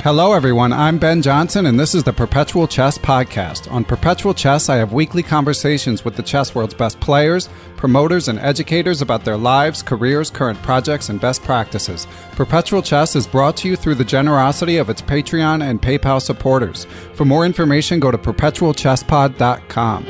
Hello, everyone. I'm Ben Johnson, and this is the Perpetual Chess Podcast. On Perpetual Chess, I have weekly conversations with the chess world's best players, promoters, and educators about their lives, careers, current projects, and best practices. Perpetual Chess is brought to you through the generosity of its Patreon and PayPal supporters. For more information, go to perpetualchesspod.com.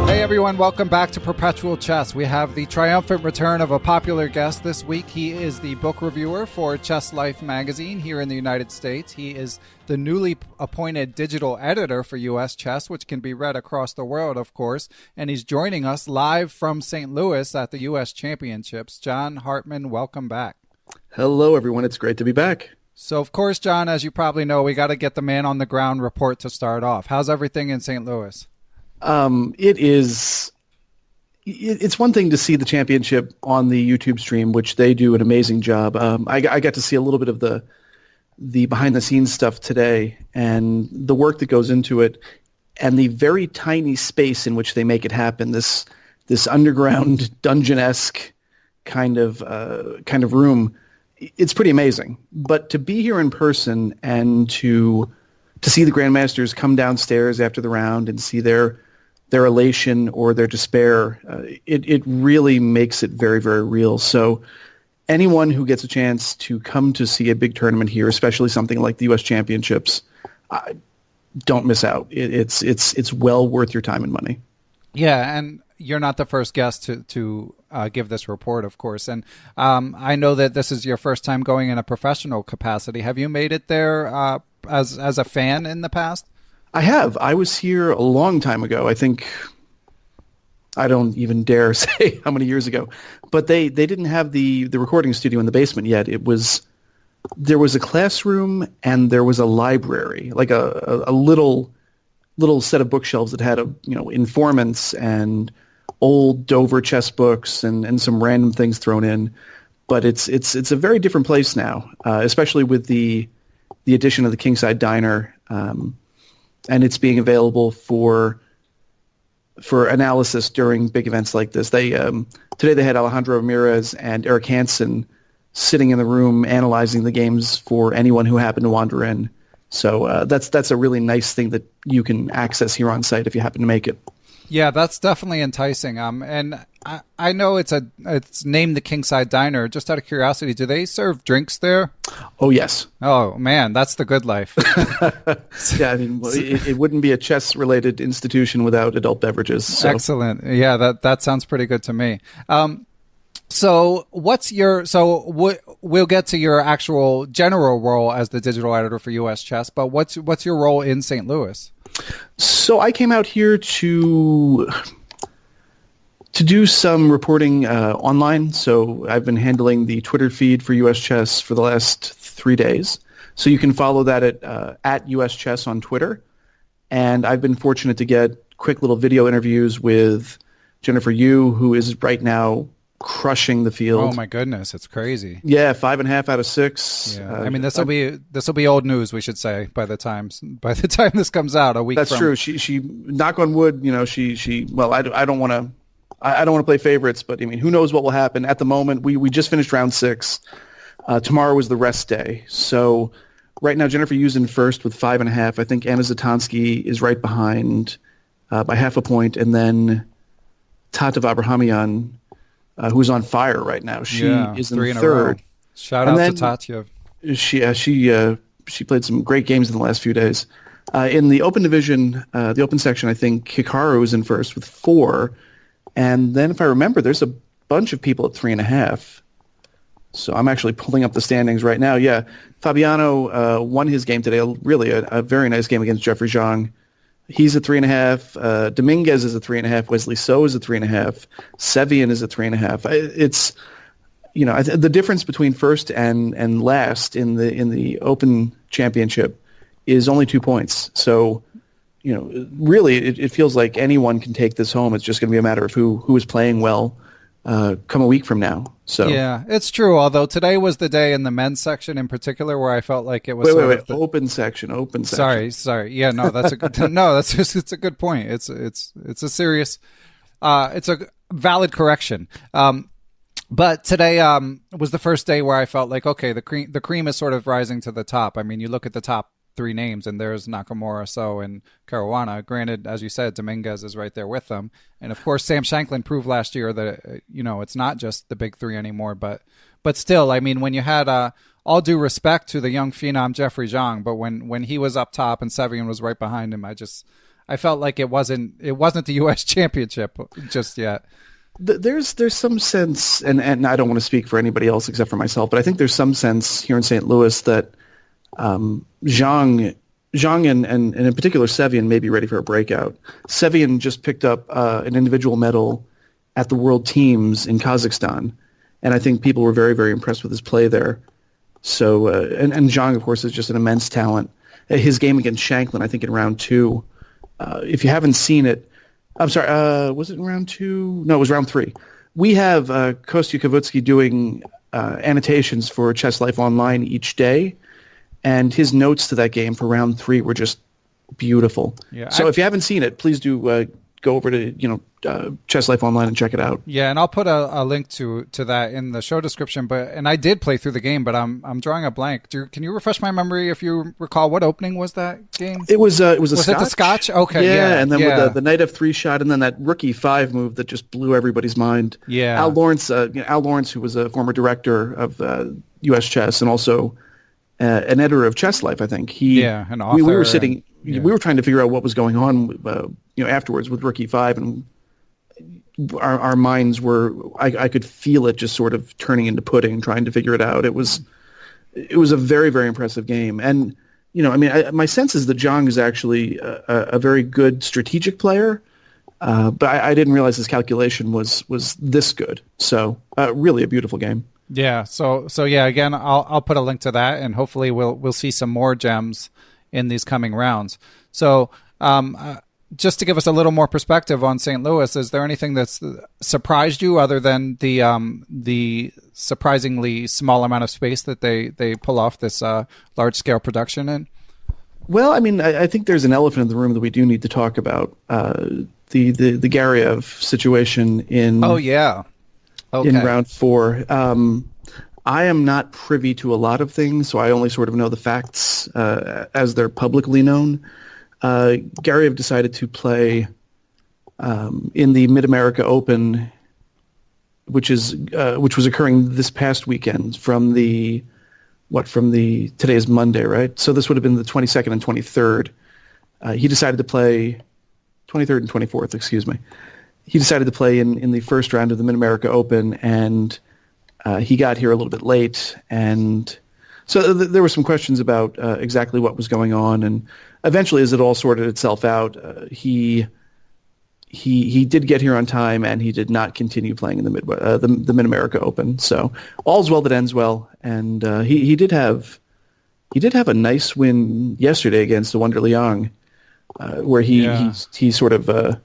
Everyone, welcome back to Perpetual Chess. We have the triumphant return of a popular guest this week. He is the book reviewer for Chess Life magazine here in the United States. He is the newly appointed digital editor for U.S. Chess, which can be read across the world, of course. And he's joining us live from St. Louis at the U.S. Championships. John Hartmann, welcome back. Hello, everyone. It's great to be back. So, of course, John, as you probably know, we got to get the man on the ground report to start off. How's everything in St. Louis? It's one thing to see the championship on the YouTube stream, which they do an amazing job. I got to see a little bit of the behind the scenes stuff today and the work that goes into it and the very tiny space in which they make it happen. This underground dungeon-esque kind of room. It's pretty amazing. But to be here in person and to see the grandmasters come downstairs after the round and see their elation or their despair, it really makes it very, very real. So anyone who gets a chance to come to see a big tournament here, especially something like the U.S. Championships, don't miss out. It's well worth your time and money. Yeah, and you're not the first guest to give this report, of course. And I know that this is your first time going in a professional capacity. Have you made it there as a fan in the past? I have. I was here a long time ago. I think I don't even dare say how many years ago. But they didn't have the recording studio in the basement yet. There was a classroom and there was a library, like a little set of bookshelves that had informants and old Dover chess books and some random things thrown in. But it's a very different place now, especially with the addition of the Kingside Diner. And it's being available for analysis during big events like this. Today they had Alejandro Ramirez and Eric Hansen sitting in the room analyzing the games for anyone who happened to wander in. So that's a really nice thing that you can access here on site if you happen to make it. Yeah, that's definitely enticing. And I know it's named the Kingside Diner. Just out of curiosity, do they serve drinks there? Oh, yes. Oh, man, that's the good life. Yeah, I mean, it wouldn't be a chess-related institution without adult beverages. So. Excellent. Yeah, that sounds pretty good to me. So we'll get to your actual general role as the digital editor for U.S. Chess, but what's your role in St. Louis? So I came out here to do some reporting online. So I've been handling the Twitter feed for U.S. Chess for the last 3 days. So you can follow that at U.S. Chess on Twitter. And I've been fortunate to get quick little video interviews with Jennifer Yu, who is right now crushing the field. Oh my goodness, it's crazy. Yeah, 5.5 out of 6. Yeah. I mean, this will be old news, we should say, by the time this comes out a week. That's true. She knock on wood. She. Well, I don't want to play favorites, but I mean, who knows what will happen at the moment? We just finished round 6. Tomorrow was the rest day, so right now Jennifer Yu's in first with 5.5. I think Anna Zatansky is right behind by half a point, and then Tata Abrahamian, who's on fire right now. She is in third. Shout out to Tatya. She played some great games in the last few days. In the open division, the open section, I think Hikaru is in first with 4. And then if I remember, there's a bunch of people at 3.5. So I'm actually pulling up the standings right now. Yeah, Fabiano won his game today. Really a very nice game against Jeffrey Zhang. He's at 3.5. Dominguez is at 3.5. Wesley So is at 3.5. Sevian is at 3.5. It's, the difference between first and last in the Open Championship is only 2 points. So, really, it feels like anyone can take this home. It's just going to be a matter of who is playing well come a week from now. So yeah, it's true. Although today was the day in the men's section in particular where I felt like it was open section. Sorry. Yeah, no, that's a good it's a good point. It's a serious it's a valid correction. But today was the first day where I felt like, okay, the cream is sort of rising to the top. I mean, you look at the top three names, and there's Nakamura, So, and Caruana. Granted, as you said, Dominguez is right there with them. And, of course, Xiong-Shankland proved last year that, it's not just the big three anymore. But still, I mean, when you had all due respect to the young phenom Jeffrey Zhang, but when he was up top and Sevian was right behind him, I felt like it wasn't the U.S. Championship just yet. There's some sense, and I don't want to speak for anybody else except for myself, but I think there's some sense here in St. Louis that Zhang and in particular Sevian may be ready for a breakout. Sevian just picked up an individual medal at the World Teams in Kazakhstan, and I think people were very, very impressed with his play there. So, and Zhang, of course, is just an immense talent. His game against Shankland, I think in round 2, if you haven't seen it, I'm sorry, was it in round 2? No, it was round 3. We have Kostya Kavutskiy doing annotations for Chess Life Online each day, and his notes to that game for round 3 were just beautiful. Yeah, so if you haven't seen it, please do go over to Chess Life Online and check it out. Yeah, and I'll put a link to that in the show description. And I did play through the game, but I'm drawing a blank. Can you refresh my memory if you recall what opening was that game? It was a was Scotch. It the Scotch? Okay, yeah, and then with the knight f3 shot, and then that rookie 5 move that just blew everybody's mind. Yeah, Al Lawrence, who was a former director of U.S. Chess and also an editor of Chess Life, I think. An author. We were sitting. We were trying to figure out what was going on, afterwards with Rookie 5, and our minds were. I could feel it just sort of turning into pudding, trying to figure it out. It was a very, very impressive game, and my sense is that Zhang is actually a very good strategic player, but I didn't realize his calculation was this good. So really a beautiful game. Yeah. So yeah. Again, I'll put a link to that, and hopefully we'll see some more gems in these coming rounds. So just to give us a little more perspective on St. Louis, is there anything that's surprised you other than the surprisingly small amount of space that they pull off this large scale production in? Well, I mean, I think there's an elephant in the room that we do need to talk about. The Garyev situation in in round 4. I am not privy to a lot of things, so I only sort of know the facts as they're publicly known. Garyev decided to play in the Mid-America Open, which was occurring this past weekend today is Monday, right? So this would have been the 22nd and 23rd. He decided to play 23rd and 24th, excuse me. He decided to play in the first round of the Mid-America Open, and he got here a little bit late, and so there were some questions about exactly what was going on, and eventually, as it all sorted itself out, he did get here on time, and he did not continue playing in the Mid-America Open. So all's well that ends well, and he did have a nice win yesterday against the Wonder Liang, where he sort of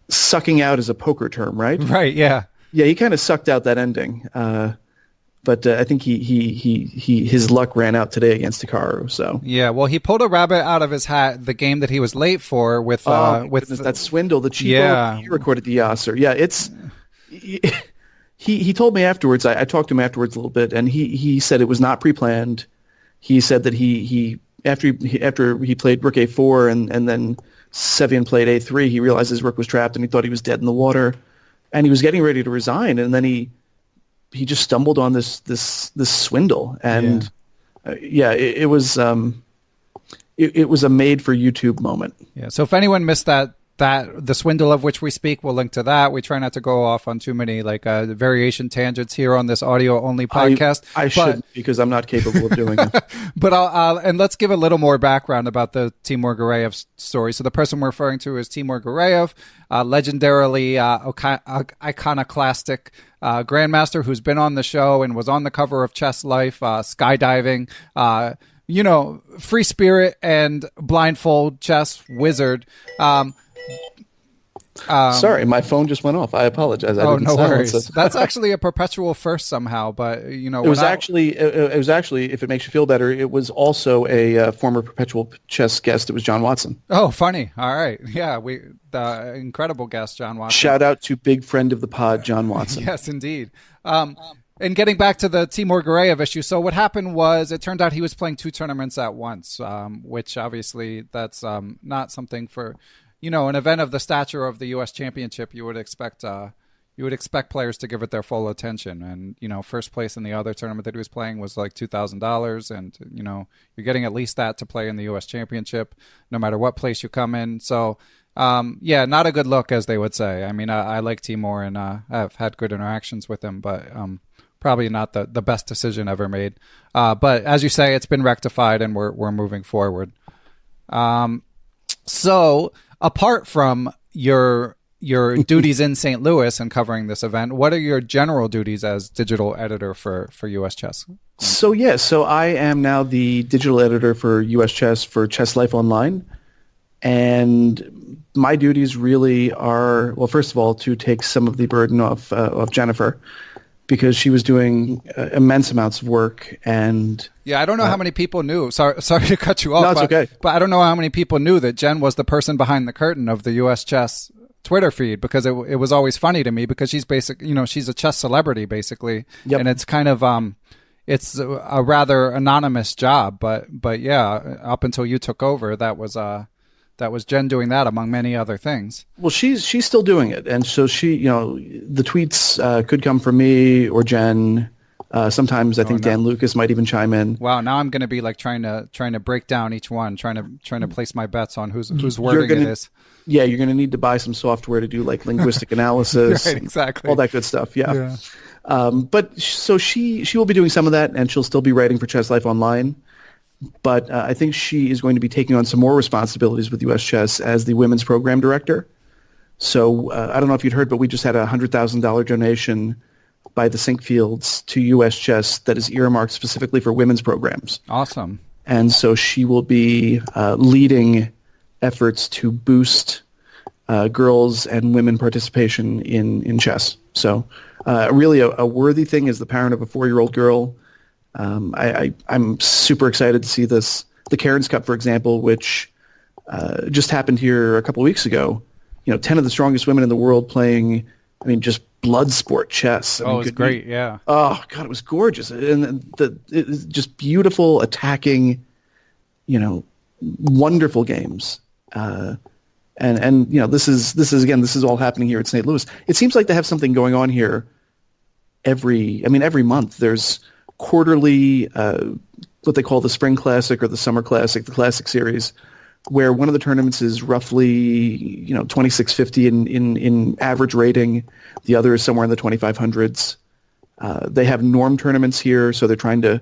sucking out is a poker term, right? Right. Yeah. Yeah, he kind of sucked out that ending, but I think his luck ran out today against Hikaru. So yeah, well, he pulled a rabbit out of his hat. The game that he was late for with that swindle, the cheapo he recorded the Yasser. Yeah, it's he told me afterwards. I talked to him afterwards a little bit, and he said it was not pre-planned. He said that he after he played rook a4 and then Sevian played a3, he realized his rook was trapped and he thought he was dead in the water. And he was getting ready to resign, and then he just stumbled on this swindle, and it was a made for YouTube moment. Yeah. So if anyone missed that the swindle of which we speak, we'll link to that. We try not to go off on too many variation tangents here on this audio only podcast. I shouldn't, because I'm not capable of doing it. But and let's give a little more background about the Timur Gareyev story. So the person we're referring to is Timur Gareyev, legendarily iconoclastic grandmaster who's been on the show and was on the cover of Chess Life, skydiving, free spirit and blindfold chess wizard. Sorry, my phone just went off. I apologize. Oh, no worries. That's actually a perpetual first somehow, but it was actually, if it makes you feel better, it was also a former Perpetual Chess guest. It was John Watson. Oh, funny. All right. Yeah, the incredible guest, John Watson. Shout out to big friend of the pod, John Watson. Yes, indeed. And getting back to the Timur-Garyev issue, so what happened was it turned out he was playing 2 tournaments at once, which obviously that's not something for, an event of the stature of the U.S. Championship. You would expect players to give it their full attention. And first place in the other tournament that he was playing was like $2,000, and you're getting at least that to play in the U.S. Championship, no matter what place you come in. So. Not a good look, as they would say. I mean, I like Timur, and I've had good interactions with him, but probably not the best decision ever made. But as you say, it's been rectified, and we're moving forward. So apart from your duties in St. Louis and covering this event, what are your general duties as digital editor for U.S. Chess? So I am now the digital editor for U.S. Chess for Chess Life Online. And my duties really are, well, first of all, to take some of the burden off Jennifer, because she was doing immense amounts of work. And yeah, I don't know how many people knew. Sorry to cut you off. No, it's okay. But I don't know how many people knew that Jen was the person behind the curtain of the U.S. Chess Twitter feed, because it was always funny to me, because she's she's a chess celebrity basically, yep. And it's kind of it's a rather anonymous job, but yeah, up until you took over, that was Jen doing that, among many other things. Well, she's still doing it, and so she, the tweets could come from me or Jen. Sometimes I think Dan Lucas might even chime in. Wow, now I'm going to be like trying to break down each one, trying to place my bets on whose wording it is. Yeah, you're going to need to buy some software to do like linguistic analysis, right? Exactly, all that good stuff. Yeah. But so she will be doing some of that, and she'll still be writing for Chess Life Online. But I think she is going to be taking on some more responsibilities with U.S. Chess as the women's program director. So I don't know if you'd heard, but we just had a $100,000 donation by the Sinkfields to U.S. Chess that is earmarked specifically for women's programs. Awesome. And so she will be leading efforts to boost girls and women participation in chess. So really a worthy thing as the parent of a 4-year-old girl. I'm super excited to see this. The Cairns Cup, for example, which just happened here a couple of weeks ago. 10 of the strongest women in the world playing, just blood sport chess. It was great, yeah. Oh, God, it was gorgeous. And it was just beautiful, attacking, wonderful games. And this is all happening here at St. Louis. It seems like they have something going on here every month. There's quarterly, what they call the Spring Classic or the Summer Classic, the Classic Series, where one of the tournaments is roughly 2650 in average rating. The other is somewhere in the 2500s. They have norm tournaments here, so they're trying to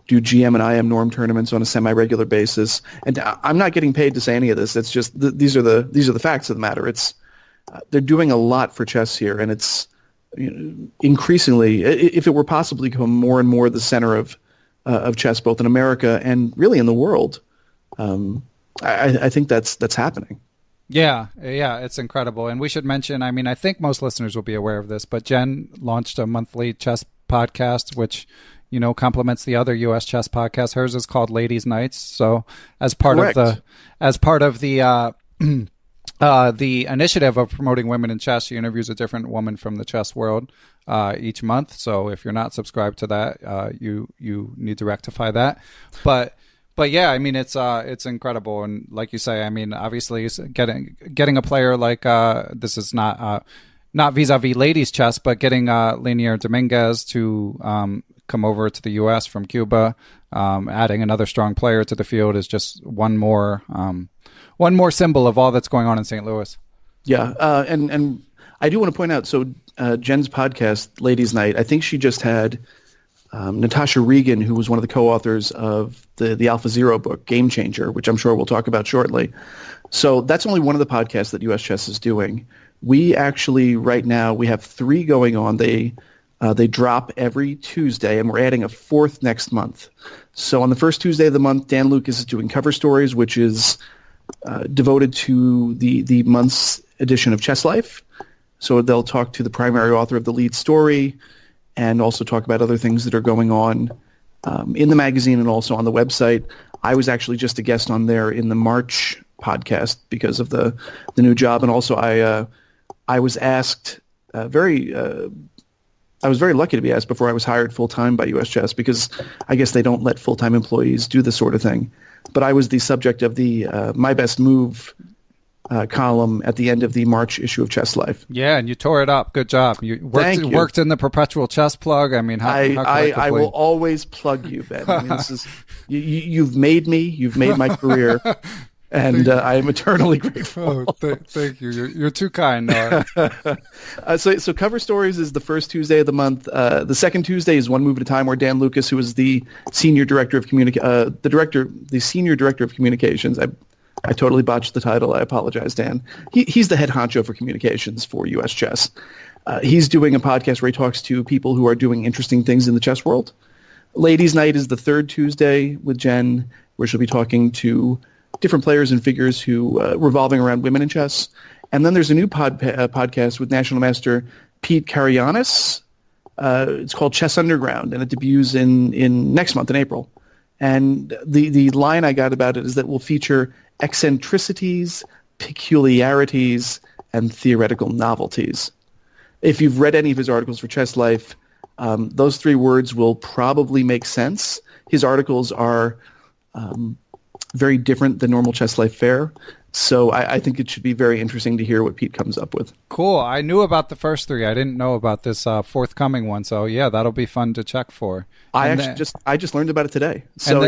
do GM and IM norm tournaments on a semi-regular basis. And I'm not getting paid to say any of this. It's just these are the facts of the matter. It's they're doing a lot for chess here, and it's increasingly, if it were possible, become more and more the center of chess, both in America and really in the world. I think that's happening. Yeah, it's incredible. And we should mention, I think most listeners will be aware of this, but Jen launched a monthly chess podcast, which complements the other U.S. chess podcast. Hers is called Ladies Nights. So as part of the the initiative of promoting women in chess, she interviews a different woman from the chess world each month. So if you're not subscribed to that, you need to rectify that. But yeah, it's incredible, and like you say, obviously getting a player like this is not vis-a-vis ladies chess, but getting Linier Dominguez to come over to the U.S. from Cuba, adding another strong player to the field is just one more symbol of all that's going on in St. Louis. Yeah, and I do want to point out, so Jen's podcast, Ladies Night, I think she just had Natasha Regan, who was one of the co-authors of the Alphazero book, Game Changer, which I'm sure we'll talk about shortly. So that's only one of the podcasts that U.S. Chess is doing. We actually, right now, we have 3 going on. They drop every Tuesday, and we're adding a 4th next month. So on the first Tuesday of the month, Dan Lucas is doing Cover Stories, which is devoted to the month's edition of Chess Life. So they'll talk to the primary author of the lead story and also talk about other things that are going on in the magazine and also on the website. I was actually just a guest on there in the March podcast because of the new job. And also I was asked I was very lucky to be asked before I was hired full-time by US Chess, because I guess they don't let full-time employees do this sort of thing. But I was the subject of the My Best Move column at the end of the March issue of Chess Life. Yeah, and you tore it up. Good job. You worked in the Perpetual Chess plug. I mean, I will always plug you, Ben. I mean, this is you've made me. You've made my career. And I am eternally grateful. Thank you. You're too kind. So Cover Stories is the first Tuesday of the month. The second Tuesday is One Move at a Time, where Dan Lucas, who is the senior director of senior director of communications. I totally botched the title. I apologize, Dan. He's the head honcho for communications for US Chess. He's doing a podcast where he talks to people who are doing interesting things in the chess world. Ladies' Night is the third Tuesday with Jen, where she'll be talking to different players and figures who revolving around women in chess. And then there's a new podcast with National Master Pete Karagianis. It's called Chess Underground, and it debuts in next month in April. And the line I got about it is that it will feature eccentricities, peculiarities, and theoretical novelties. If you've read any of his articles for Chess Life, those three words will probably make sense. His articles are very different than normal Chess Life fare. So I think it should be very interesting to hear what Pete comes up with. Cool. I knew about the first three. I didn't know about this forthcoming one. So yeah, that'll be fun to check for. I just learned about it today. So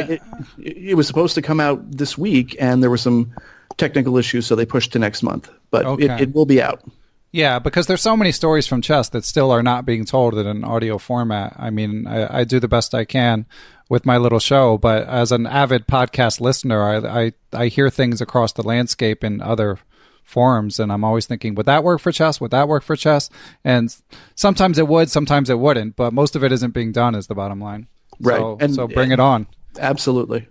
it was supposed to come out this week, and there were some technical issues, so they pushed to next month. But it will be out. Yeah, because there's so many stories from chess that still are not being told in an audio format. I mean, I do the best I can with my little show, but as an avid podcast listener, I hear things across the landscape in other forums, and I'm always thinking, would that work for chess? Would that work for chess? And sometimes it would, sometimes it wouldn't, but most of it isn't being done is the bottom line. Right. So bring it on. Absolutely.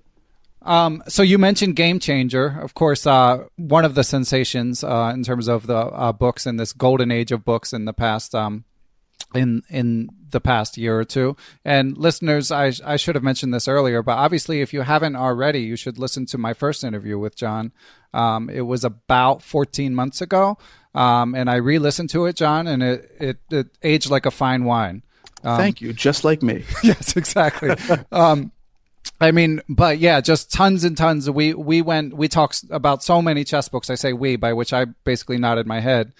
So you mentioned Game Changer, of course, one of the sensations in terms of the books in this golden age of books in the past in the past year or two. And listeners, I should have mentioned this earlier, but obviously if you haven't already, you should listen to my first interview with John. It was about 14 months ago, and I re-listened to it, John, and it aged like a fine wine. Thank you. Just like me. Yes, exactly. I mean, but yeah, just tons and tons. We talked about so many chess books. I say we, by which I basically nodded my head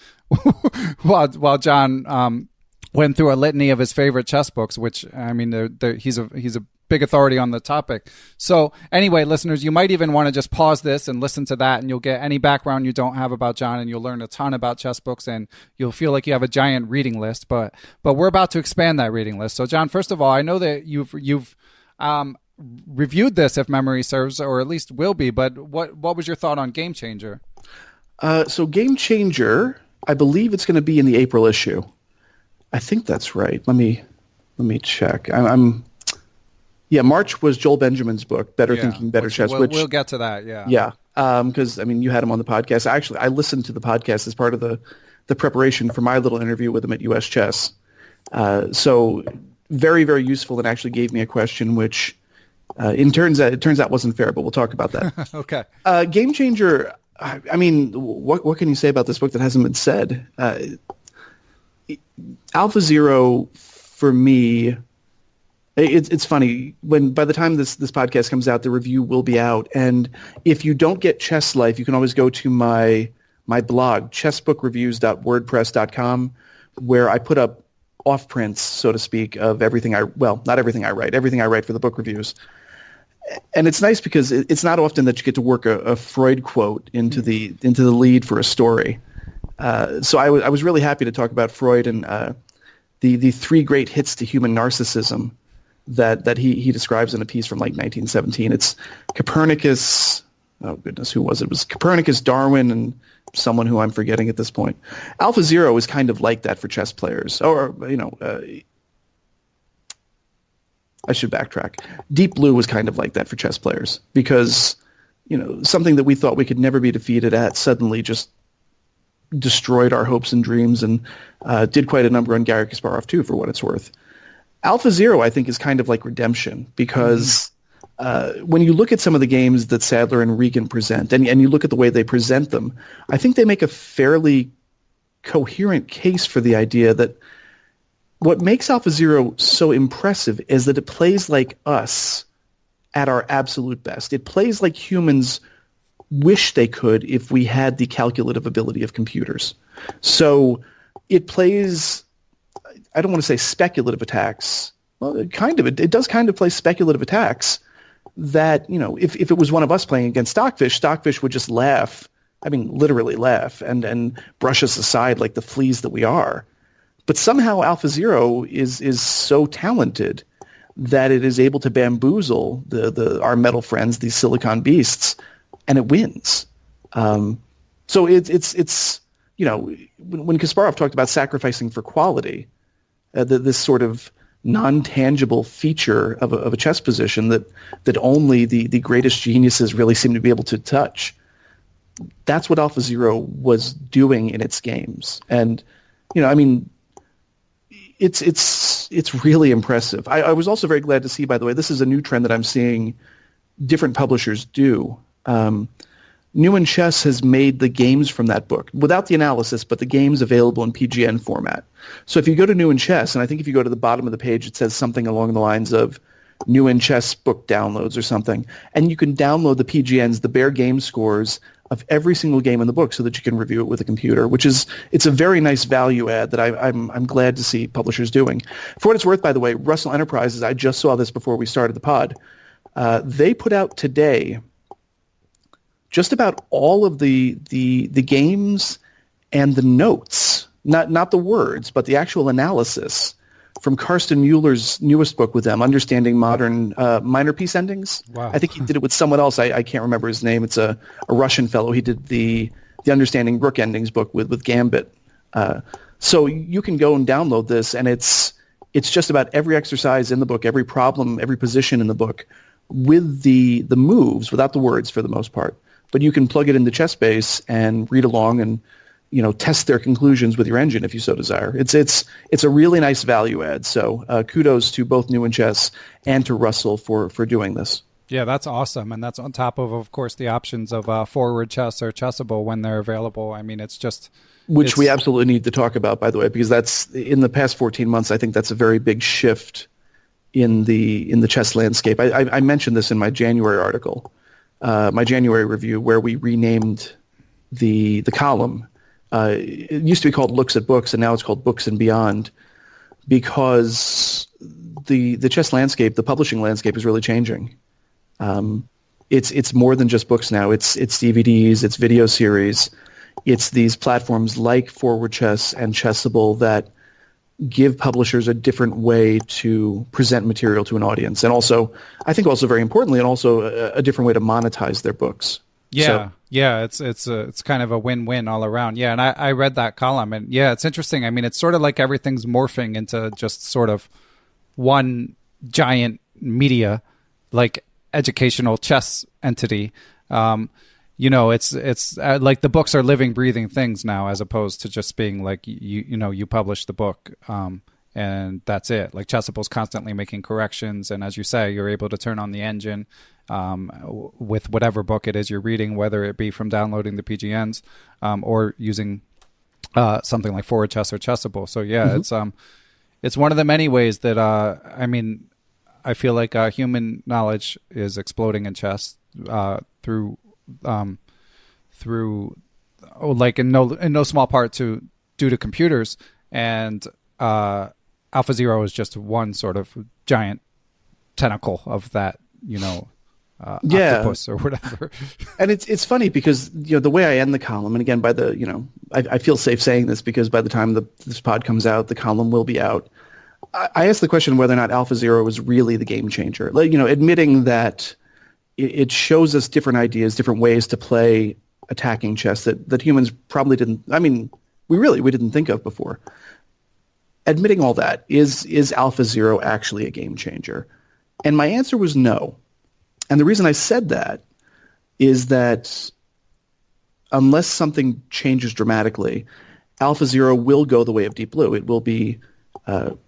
while John went through a litany of his favorite chess books, which, I mean, he's a big authority on the topic. So anyway, listeners, you might even want to just pause this and listen to that, and you'll get any background you don't have about John, and you'll learn a ton about chess books, and you'll feel like you have a giant reading list. But we're about to expand that reading list. So John, first of all, I know that you've reviewed this, if memory serves, or at least will be, but what was your thought on Game Changer? So Game Changer, I believe it's going to be in the April issue. I think that's right. Let me check. March was Joel Benjamin's book, Better Thinking, Better Chess. We'll get to that, yeah. Yeah, because, I mean, you had him on the podcast. Actually, I listened to the podcast as part of the preparation for my little interview with him at US Chess. So very, very useful, and actually gave me a question which it turns out wasn't fair, but we'll talk about that. Okay. Game Changer, I mean, what can you say about this book that hasn't been said? Alphazero, for me, it's funny. By the time this podcast comes out, the review will be out. And if you don't get Chess Life, you can always go to my blog, chessbookreviews.wordpress.com, where I put up off-prints, so to speak, of everything not everything I write, everything I write for the book reviews. And it's nice because it's not often that you get to work a Freud quote into the lead for a story. So I was really happy to talk about Freud and the three great hits to human narcissism that he describes in a piece from like 1917. It's Copernicus. Oh goodness, who was it? It was Copernicus, Darwin, and someone who I'm forgetting at this point. Alphazero is kind of like that for chess players, or I should backtrack. Deep Blue was kind of like that for chess players because something that we thought we could never be defeated at suddenly just destroyed our hopes and dreams, and did quite a number on Garry Kasparov too, for what it's worth. Alphazero, I think, is kind of like redemption, because when you look at some of the games that Sadler and Regan present, and you look at the way they present them, I think they make a fairly coherent case for the idea that what makes Alphazero so impressive is that it plays like us at our absolute best. It plays like humans wish they could if we had the calculative ability of computers. So it plays, I don't want to say speculative attacks. Well, it does kind of play speculative attacks that, if it was one of us playing against Stockfish would just laugh. I mean, literally laugh and brush us aside like the fleas that we are. But somehow Alphazero is so talented that it is able to bamboozle our metal friends, these silicon beasts, and it wins. So it's when Kasparov talked about sacrificing for quality, this sort of non-tangible feature of a chess position that only the greatest geniuses really seem to be able to touch. That's what Alphazero was doing in its games, and it's really impressive. I was also very glad to see, by the way, this is a new trend that I'm seeing different publishers do. New Chess has made the games from that book, without the analysis, but the games available in PGN format. So if you go to New Chess, and I think if you go to the bottom of the page, it says something along the lines of New Chess book downloads or something, and you can download the PGNs, the bare game scores of every single game in the book, so that you can review it with a computer, it's a very nice value add that I'm glad to see publishers doing. For what it's worth, by the way, Russell Enterprises, I just saw this before we started the pod, they put out today just about all of the games and the notes, not the words, but the actual analysis from Karsten Mueller's newest book with them, Understanding Modern Minor Piece Endings. Wow. I think he did it with someone else. I can't remember his name. It's a Russian fellow. He did the Understanding Rook Endings book with Gambit. So you can go and download this, and it's just about every exercise in the book, every problem, every position in the book, with the moves, without the words for the most part. But you can plug it into Chessbase and read along and test their conclusions with your engine if you so desire. It's a really nice value add. So kudos to both New Chess and to Russell for doing this. Yeah, that's awesome, and that's on top of course, the options of Forward Chess or Chessable when they're available. I mean, which we absolutely need to talk about, by the way, because that's in the past 14 months. I think that's a very big shift in the chess landscape. I mentioned this in my January article, my January review, where we renamed the column. It used to be called Looks at Books, and now it's called Books and Beyond, because the chess landscape, the publishing landscape, is really changing. It's more than just books now. It's DVDs, it's video series, it's these platforms like Forward Chess and Chessable that give publishers a different way to present material to an audience, and also, I think, also very importantly, and also a different way to monetize their books. Yeah, it's kind of a win-win all around. Yeah, and I read that column, and yeah, it's interesting. I mean, it's sort of like everything's morphing into just sort of one giant media, like educational chess entity. It's like the books are living, breathing things now, as opposed to just being like you publish the book and that's it. Like Chessable's constantly making corrections, and as you say, you're able to turn on the engine with whatever book it is you're reading, whether it be from downloading the PGNs or using something like Forward Chess or Chessable. So yeah, it's one of the many ways that I feel like human knowledge is exploding in chess through like in no small part due to computers, and Alphazero is just one sort of giant tentacle of that, octopus or whatever. And it's funny because the way I end the column, and again, by the I feel safe saying this because by the time this pod comes out, the column will be out. I asked the question whether or not Alphazero was really the game changer. Like, admitting that it shows us different ideas, different ways to play attacking chess that humans probably didn't. I mean, we didn't think of before. Admitting all that, is Alphazero actually a game changer? And my answer was no. And the reason I said that is that unless something changes dramatically, Alphazero will go the way of Deep Blue. It will be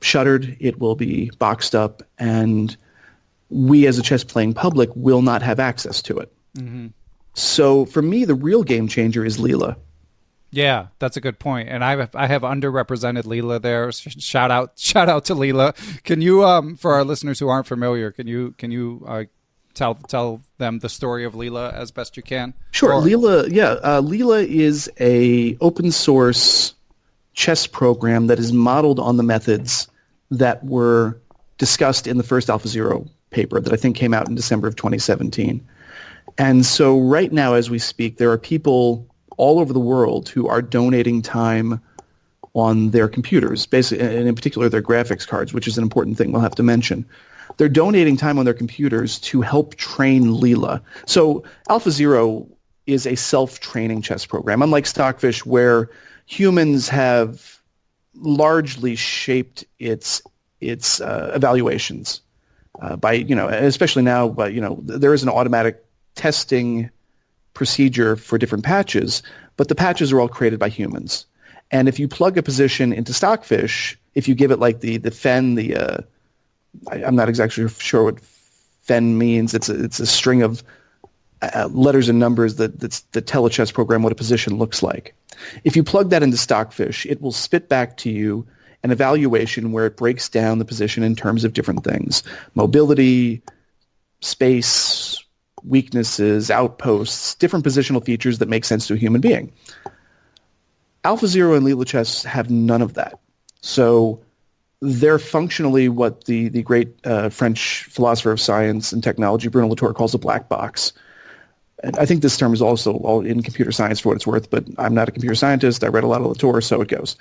shuttered, it will be boxed up, and we as a chess-playing public will not have access to it. Mm-hmm. So for me, the real game changer is Leela. Yeah, that's a good point. And I have underrepresented Leela there. Shout out to Leela. Can you, for our listeners who aren't familiar, can you tell them the story of Leela as best you can? Sure. Leela, Leela is a open source chess program that is modeled on the methods that were discussed in the first Alphazero paper that I think came out in December of 2017. And so right now, as we speak, there are people all over the world who are donating time on their computers, basically, and in particular their graphics cards, which is an important thing we'll have to mention. They're donating time on their computers to help train Leela. So Alphazero is a self-training chess program, unlike Stockfish, where humans have largely shaped its evaluations by, especially now, but there is an automatic testing procedure for different patches, but the patches are all created by humans. And if you plug a position into Stockfish, if you give it like the fen, I'm not exactly sure what fen means. It's a string of letters and numbers that tell a chess program what a position looks like. If you plug that into Stockfish, it will spit back to you an evaluation where it breaks down the position in terms of different things: mobility, space, weaknesses, outposts, different positional features that make sense to a human being. Alphazero and Leela chess have none of that. So they're functionally what the great French philosopher of science and technology, Bruno Latour, calls a black box. And I think this term is also all in computer science for what it's worth, but I'm not a computer scientist. I read a lot of Latour, so it goes.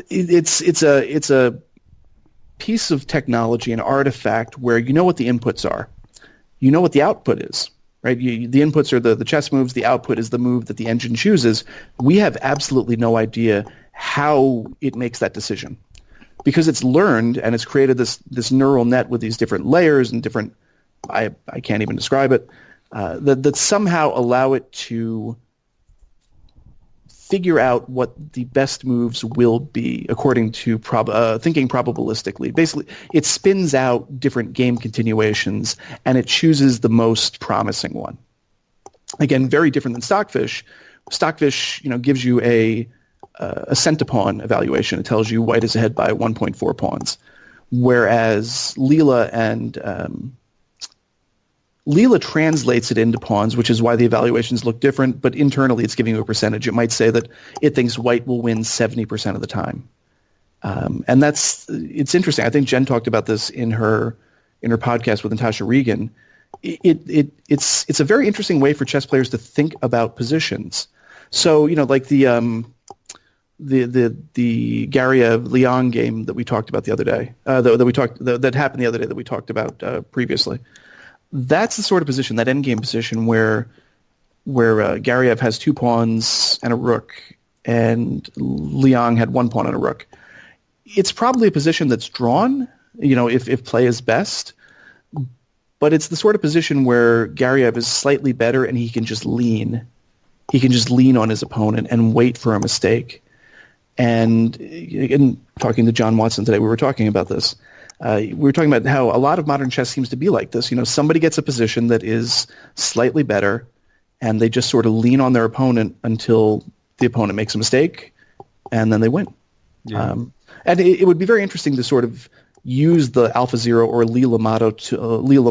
It's a piece of technology, an artifact where you know what the inputs are. You know what the output is, right? The inputs are the chess moves. The output is the move that the engine chooses. We have absolutely no idea how it makes that decision, because it's learned and it's created this neural net with these different layers and different, I can't even describe it, that somehow allow it to figure out what the best moves will be according to thinking probabilistically. Basically, it spins out different game continuations and it chooses the most promising one. Again, very different than Stockfish. Stockfish, gives you a centipawn evaluation. It tells you white is ahead by 1.4 pawns, whereas Leela translates it into pawns, which is why the evaluations look different, but internally it's giving you a percentage. It might say that it thinks white will win 70% of the time. And it's interesting. I think Jen talked about this in her podcast with Natasha Regan. It's a very interesting way for chess players to think about positions. So, like the Garyev-Liang game that we talked about the other day, that happened the other day that we talked about previously. That's the sort of position, that endgame position, where Garyev has 2 pawns and a rook, and Liang had 1 pawn and a rook. It's probably a position that's drawn, if play is best, but it's the sort of position where Garyev is slightly better and he can just lean. He can just lean on his opponent and wait for a mistake. And in talking to John Watson today, we were talking about this. We were talking about how a lot of modern chess seems to be like this. Somebody gets a position that is slightly better, and they just sort of lean on their opponent until the opponent makes a mistake, and then they win. Yeah. And it would be very interesting to sort of use the Alphazero or Leela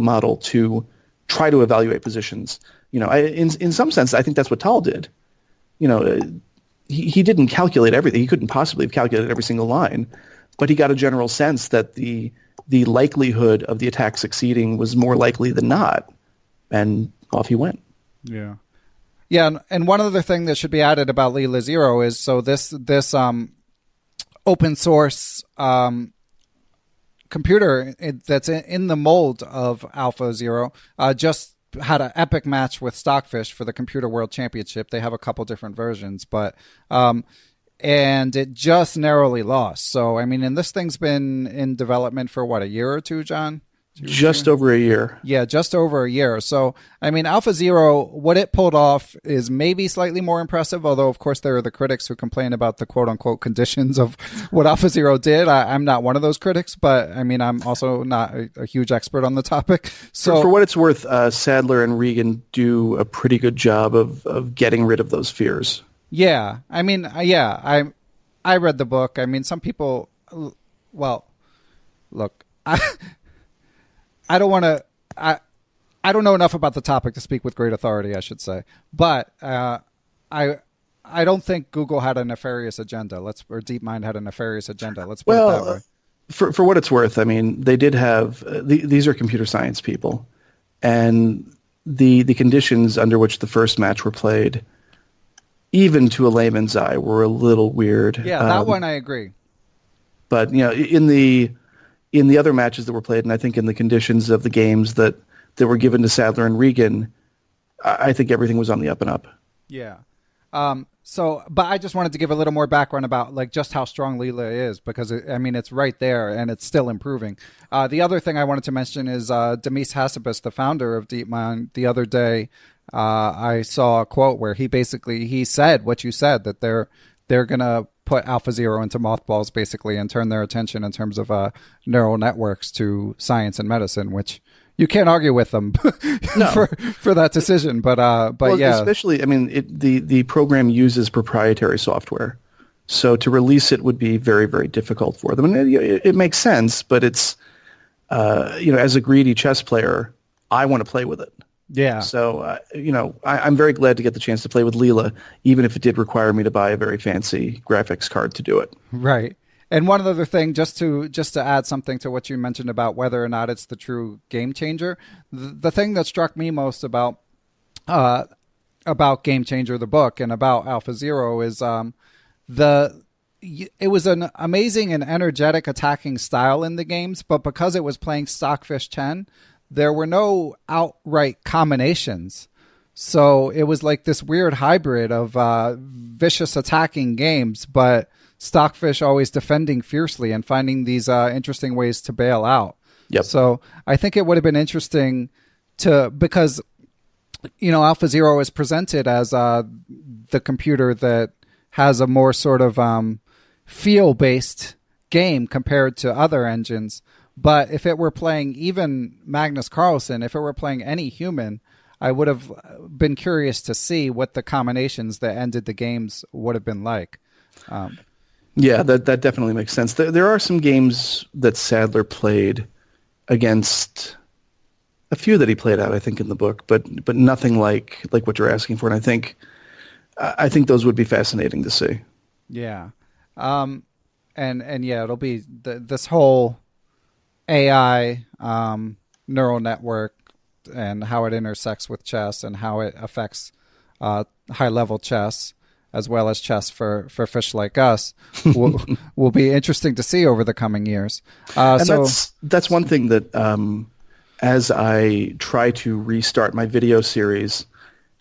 model to try to evaluate positions. In some sense, I think that's what Tal did. He didn't calculate everything. He couldn't possibly have calculated every single line. But he got a general sense that the likelihood of the attack succeeding was more likely than not, and off he went. Yeah, yeah. And one other thing that should be added about Leela Zero is this open source computer that's in the mold of Alphazero just had an epic match with Stockfish for the Computer World Championship. They have a couple different versions, but. And it just narrowly lost. So, and this thing's been in development for, a year or two, John? Just over a year. Yeah, just over a year. So, I mean, Alphazero, what it pulled off is maybe slightly more impressive, although, of course, there are the critics who complain about the quote-unquote conditions of what Alphazero did. I'm not one of those critics, but, I mean, I'm also not a huge expert on the topic. So, for what it's worth, Sadler and Regan do a pretty good job of getting rid of those fears. Yeah. I mean, I read the book. I mean, some people, well, look, I don't want to. I don't know enough about the topic to speak with great authority, I should say. But I don't think Google had a nefarious agenda. Or DeepMind had a nefarious agenda. Let's put it that way. For what it's worth, I mean, they did have these are computer science people, and the conditions under which the first match were played, even to a layman's eye, were a little weird. Yeah, that one I agree. But in the other matches that were played, and I think in the conditions of the games that were given to Sadler and Regan, I think everything was on the up and up. Yeah. But I just wanted to give a little more background about like just how strong Leela is, because it's right there and it's still improving. The other thing I wanted to mention is Demis Hassabis, the founder of DeepMind. The other day, I saw a quote where he said what you said, that they're gonna put Alphazero into mothballs basically and turn their attention in terms of neural networks to science and medicine, which you can't argue with them for that decision. But yeah, especially, I mean, the program uses proprietary software, so to release it would be very, very difficult for them. And it makes sense, but it's as a greedy chess player, I want to play with it. Yeah. So, I'm very glad to get the chance to play with Leela, even if it did require me to buy a very fancy graphics card to do it. Right. And one other thing, just to add something to what you mentioned about whether or not it's the true game changer, the thing that struck me most about Game Changer, the book, and about Alphazero is it was an amazing and energetic attacking style in the games, but because it was playing Stockfish 10, there were no outright combinations. So it was like this weird hybrid of vicious attacking games, but Stockfish always defending fiercely and finding these interesting ways to bail out. Yep. So I think it would have been interesting because Alphazero is presented as the computer that has a more sort of feel-based game compared to other engines. But if it were playing even Magnus Carlsen, if it were playing any human, I would have been curious to see what the combinations that ended the games would have been like. Yeah, that definitely makes sense. There are some games that Sadler played against, a few that he played out, I think, in the book, but nothing like what you're asking for. And I think those would be fascinating to see. Yeah, and yeah, it'll be this whole AI neural network and how it intersects with chess and how it affects high-level chess as well as chess for fish like us will be interesting to see over the coming years. That's one thing that as I try to restart my video series,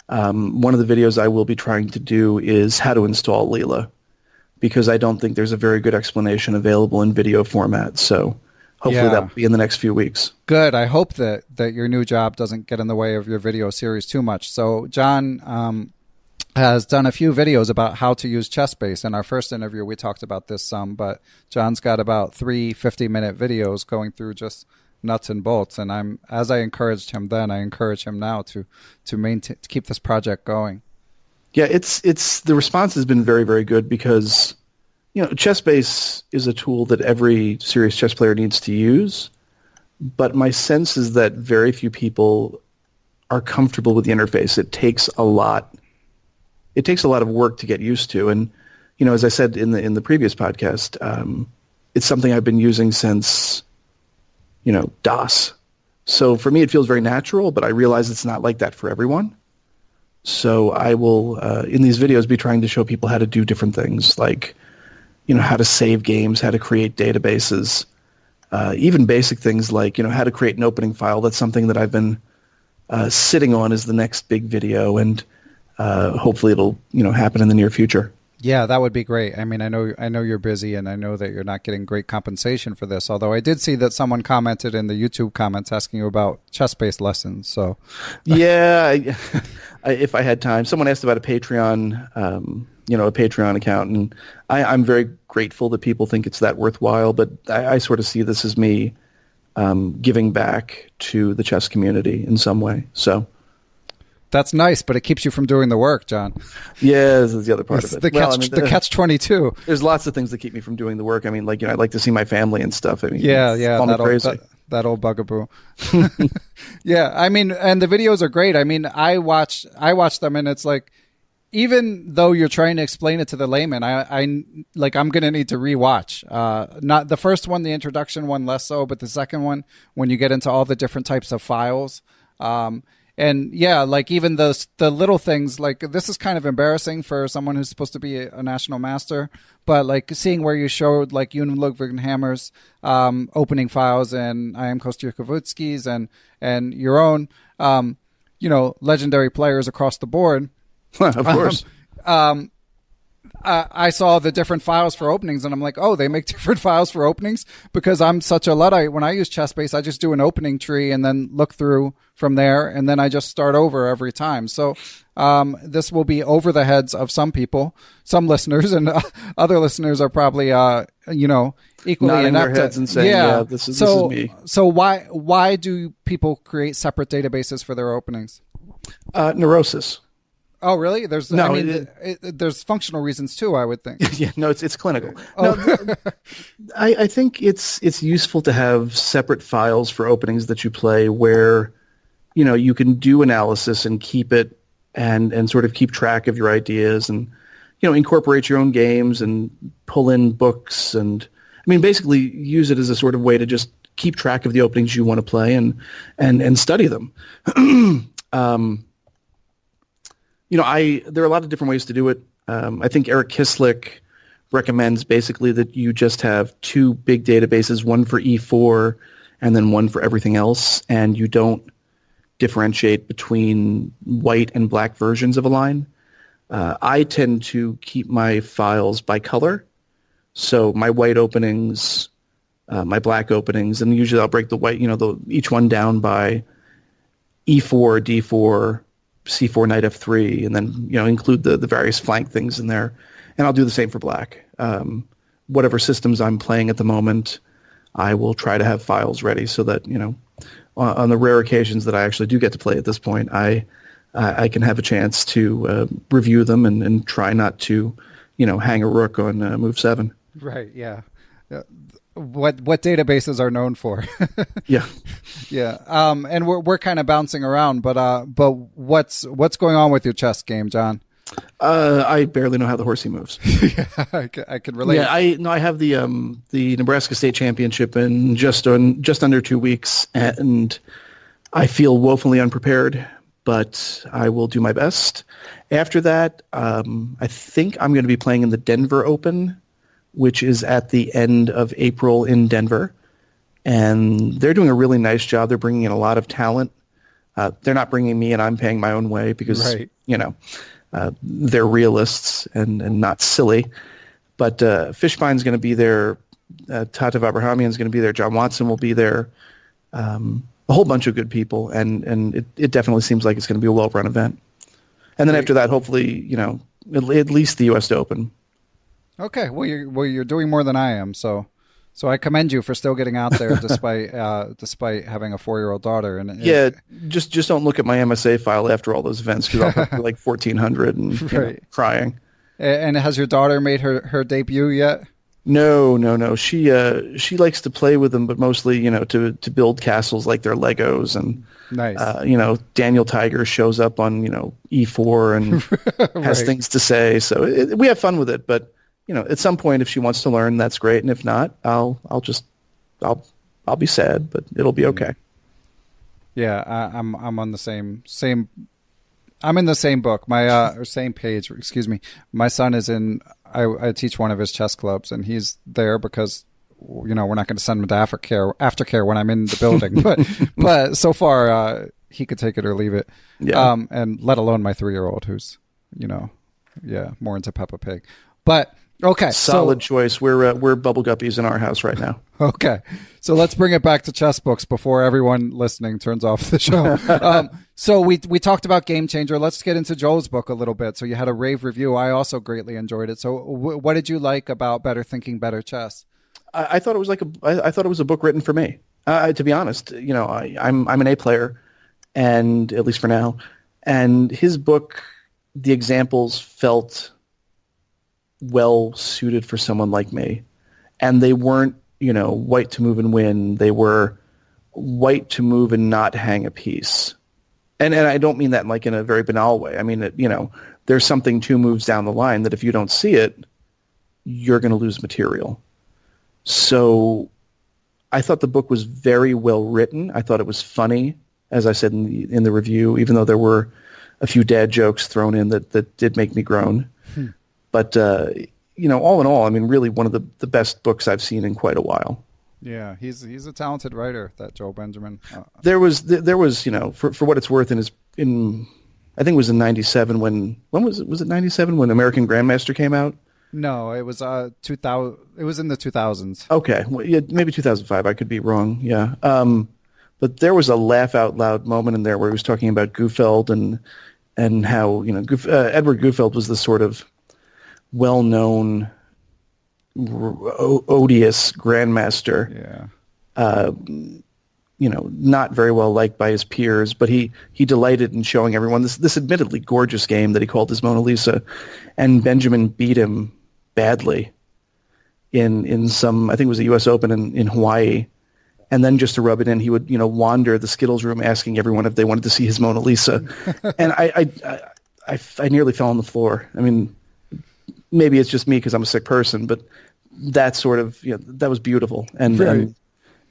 one of the videos I will be trying to do is how to install Leela, because I don't think there's a very good explanation available in video format. So hopefully that will be in the next few weeks. Good. I hope that your new job doesn't get in the way of your video series too much. So John has done a few videos about how to use Chessbase. In our first interview, we talked about this some, but John's got about 3 50-minute videos going through just nuts and bolts. And as I encouraged him then, I encourage him now to keep this project going. Yeah, it's the response has been very, very good because Chessbase is a tool that every serious chess player needs to use, but my sense is that very few people are comfortable with the interface. It takes a lot of work to get used to, and as I said in the previous podcast, it's something I've been using since DOS. So for me, it feels very natural, but I realize it's not like that for everyone. So I will in these videos be trying to show people how to do different things, like how to save games, how to create databases, even basic things like, how to create an opening file. That's something that I've been sitting on as the next big video, and hopefully it'll, happen in the near future. Yeah, that would be great. I mean, I know you're busy, and I know that you're not getting great compensation for this. Although I did see that someone commented in the YouTube comments asking you about chess-based lessons. So, Yeah, if I had time. Someone asked about a Patreon, a Patreon account, and I'm very grateful that people think it's that worthwhile. But I sort of see this as me giving back to the chess community in some way. So. That's nice, but it keeps you from doing the work, John. Yeah, this is the other part of it. The catch-22. There's lots of things that keep me from doing the work. I mean, I'd like to see my family and stuff. I mean, yeah, that old bugaboo. Yeah, I mean, and the videos are great. I mean, I watch them, and it's like, even though you're trying to explain it to the layman, I'm gonna need to rewatch. Not the first one, the introduction one, less so, but the second one, when you get into all the different types of files. And yeah, like even the little things, like this is kind of embarrassing for someone who's supposed to be a national master, but like seeing where you showed like Ludwig Hammer's opening files and IM Kostya Kavutskiy's and your own, legendary players across the board. Of course. I saw the different files for openings, and I'm like, oh, they make different files for openings? Because I'm such a Luddite. When I use Chessbase, I just do an opening tree and then look through from there, and then I just start over every time. So this will be over the heads of some people, some listeners, and other listeners are probably, equally nodding inept. Their heads and saying, yeah, this is me. So why do people create separate databases for their openings? Neurosis. Oh, really? There's there's functional reasons too, I would think. Yeah, no, it's clinical. Oh. No, I think it's useful to have separate files for openings that you play where, you can do analysis and keep it and sort of keep track of your ideas and, incorporate your own games and pull in books and, basically use it as a sort of way to just keep track of the openings you want to play and study them. There are a lot of different ways to do it. I think Eric Kislik recommends basically that you just have two big databases, one for E4 and then one for everything else, and you don't differentiate between white and black versions of a line. I tend to keep my files by color, so my white openings, my black openings, and usually I'll break the white, each one down by E4, D4, C4, knight F3, and then include the various flank things in there, and I'll do the same for black. Whatever systems I'm playing at the moment, I will try to have files ready so that on the rare occasions that I actually do get to play at this point, I can have a chance to review them and try not to hang a rook on move 7. Right. Yeah. What databases are known for. Yeah. Yeah. And we're kind of bouncing around, but what's going on with your chess game, John? I barely know how the horsey moves. Yeah, I can relate. Yeah, I have the Nebraska State Championship in just under 2 weeks, and I feel woefully unprepared, but I will do my best. After that, I think I'm going to be playing in the Denver Open, which is at the end of April in Denver. And they're doing a really nice job. They're bringing in a lot of talent. They're not bringing me in. I'm paying my own way because, right. They're realists and not silly. But Fishbein's going to be there. Tatev Abrahamyan's going to be there. John Watson will be there. A whole bunch of good people. And it definitely seems like it's going to be a well-run event. And then after that, hopefully, at least the U.S. Open. Okay, well you're doing more than I am, so I commend you for still getting out there despite having a 4-year-old daughter. And just don't look at my MSA file after all those events because I'll be like 1,400 and right. Crying. And has your daughter made her debut yet? No. She likes to play with them, but mostly to build castles like they're Legos and nice. Daniel Tiger shows up on E4 and has right. things to say. So we have fun with it, but. At some point, if she wants to learn, that's great, and if not, I'll be sad, but it'll be okay. Yeah, I'm on the same. I'm in the same book. My same page. Excuse me. My son is in. I teach one of his chess clubs, and he's there because we're not going to send him to aftercare when I'm in the building. but so far he could take it or leave it. Yeah. And let alone my 3-year-old who's more into Peppa Pig. But okay, solid choice. We're bubble guppies in our house right now. Okay, so let's bring it back to chess books before everyone listening turns off the show. So we talked about Game Changer. Let's get into Joel's book a little bit. So you had a rave review. I also greatly enjoyed it. So what did you like about Better Thinking, Better Chess? I thought it was I thought it was a book written for me. To be honest, I'm an A player, and at least for now, and his book, the examples felt well suited for someone like me, and they weren't white to move and win. They were white to move and not hang a piece, and I don't mean that in a very banal way. I mean there's something 2 moves down the line that if you don't see it, you're going to lose material. So I thought the book was very well written. I thought it was funny, as I said in the review, even though there were a few dad jokes thrown in that did make me groan. But, all in all, I mean, really one of the best books I've seen in quite a while. Yeah, he's a talented writer, that Joel Benjamin. There was for what it's worth, I think it was in 97 when was it 97 when American Grandmaster came out? No, it was 2000. It was in the 2000s. Okay, well, yeah, maybe 2005. I could be wrong. Yeah, but there was a laugh out loud moment in there where he was talking about Gufeld and how Edward Gufeld was the sort of well-known odious grandmaster. Yeah. Not very well liked by his peers, but he delighted in showing everyone this admittedly gorgeous game that he called his Mona Lisa, and Benjamin beat him badly in some, I think it was a U.S. Open in Hawaii, and then just to rub it in, he would wander the Skittles room asking everyone if they wanted to see his Mona Lisa, and I nearly fell on the floor. I mean, maybe it's just me because I'm a sick person, but that sort of that was beautiful, and. Right.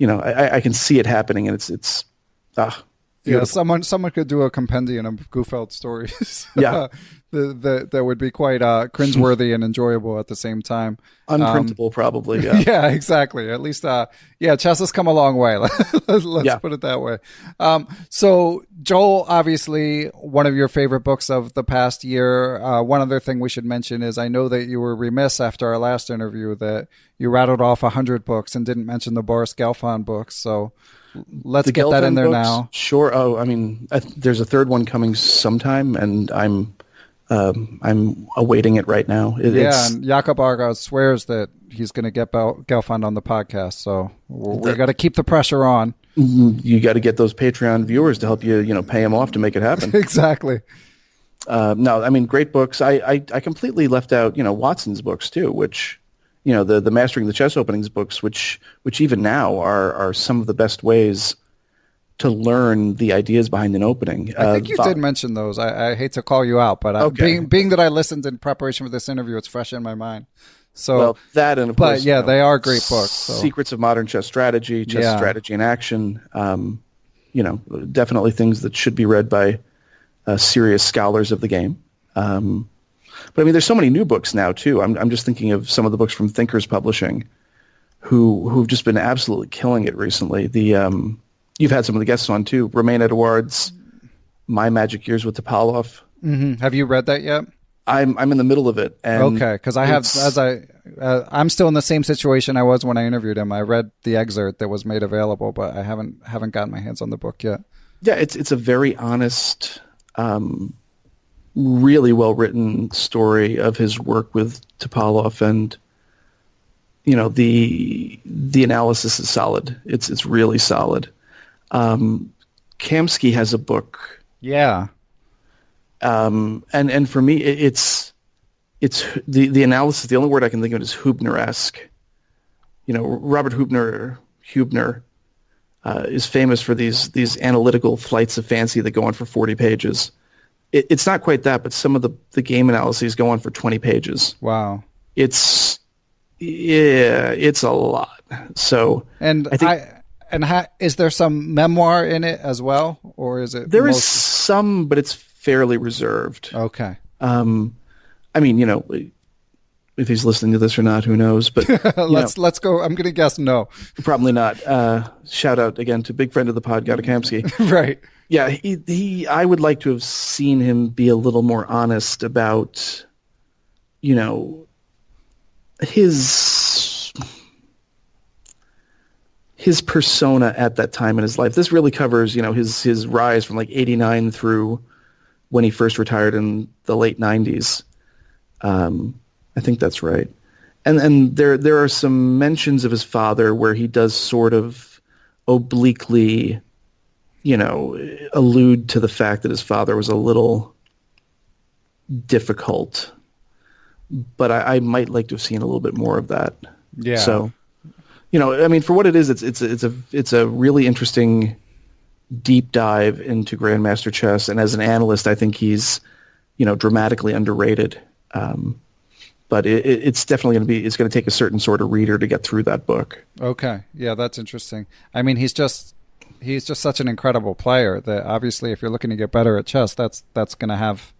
I can see it happening, and it's yeah. Someone could do a compendium of Gufeld stories. Yeah, that would be quite cringeworthy and enjoyable at the same time. Unprintable, probably. Yeah. Yeah, exactly. At least, chess has come a long way. Let's put it that way. So Joel, obviously, one of your favorite books of the past year. One other thing we should mention is I know that you were remiss after our last interview that you rattled off 100 books and didn't mention the Boris Gelfand books. So let's get that in there books, now. Sure. Oh, I mean, there's a third one coming sometime, and I'm awaiting it right now. And Jakob Argos swears that he's going to get Gelfand on the podcast, so we got to keep the pressure on. You got to get those Patreon viewers to help you, pay him off to make it happen. Exactly. No, I mean, great books. I completely left out, Watson's books too, which, the Mastering the Chess Openings books, which even now are some of the best ways to learn the ideas behind an opening. I think you did mention those. I hate to call you out, but okay. being that I listened in preparation for this interview, it's fresh in my mind. So, that and of course, they are great books. So. Secrets of Modern Chess Strategy, Chess Strategy in Action. Definitely things that should be read by serious scholars of the game. But I mean, there's so many new books now too. I'm just thinking of some of the books from Thinkers Publishing, who've just been absolutely killing it recently. You've had some of the guests on too. Romain Eduoard's My Magic Years with Topalov. Mm-hmm. Have you read that yet? I'm in the middle of it. And okay, because I have I'm still in the same situation I was when I interviewed him. I read the excerpt that was made available, but I haven't gotten my hands on the book yet. Yeah, it's a very honest, really well written story of his work with Topalov, and the analysis is solid. It's really solid. Kamsky has a book. Yeah. And for me, it's the analysis. The only word I can think of is Hubner-esque. Robert Hubner is famous for these analytical flights of fancy that go on for 40 pages. It's not quite that, but some of the game analyses go on for 20 pages. Wow. It's a lot. So, and I think, is there some memoir in it as well, or is it? There is some, but it's fairly reserved. Okay. I mean, if he's listening to this or not, who knows? But let's go. I'm going to guess no. Probably not. Shout out again to big friend of the pod, Gata Kamsky. Right. Yeah, he. I would like to have seen him be a little more honest about, his persona at that time in his life. This really covers, his rise from like 89 through when he first retired in the late 90s. I think that's right. And there are some mentions of his father where he does sort of obliquely, allude to the fact that his father was a little difficult. But I might like to have seen a little bit more of that. Yeah. So, for what it is, it's a really interesting deep dive into Grandmaster chess. And as an analyst, I think he's, dramatically underrated. But it's definitely it's going to take a certain sort of reader to get through that book. Okay. Yeah, that's interesting. I mean, he's just such an incredible player that obviously if you're looking to get better at chess, that's going to have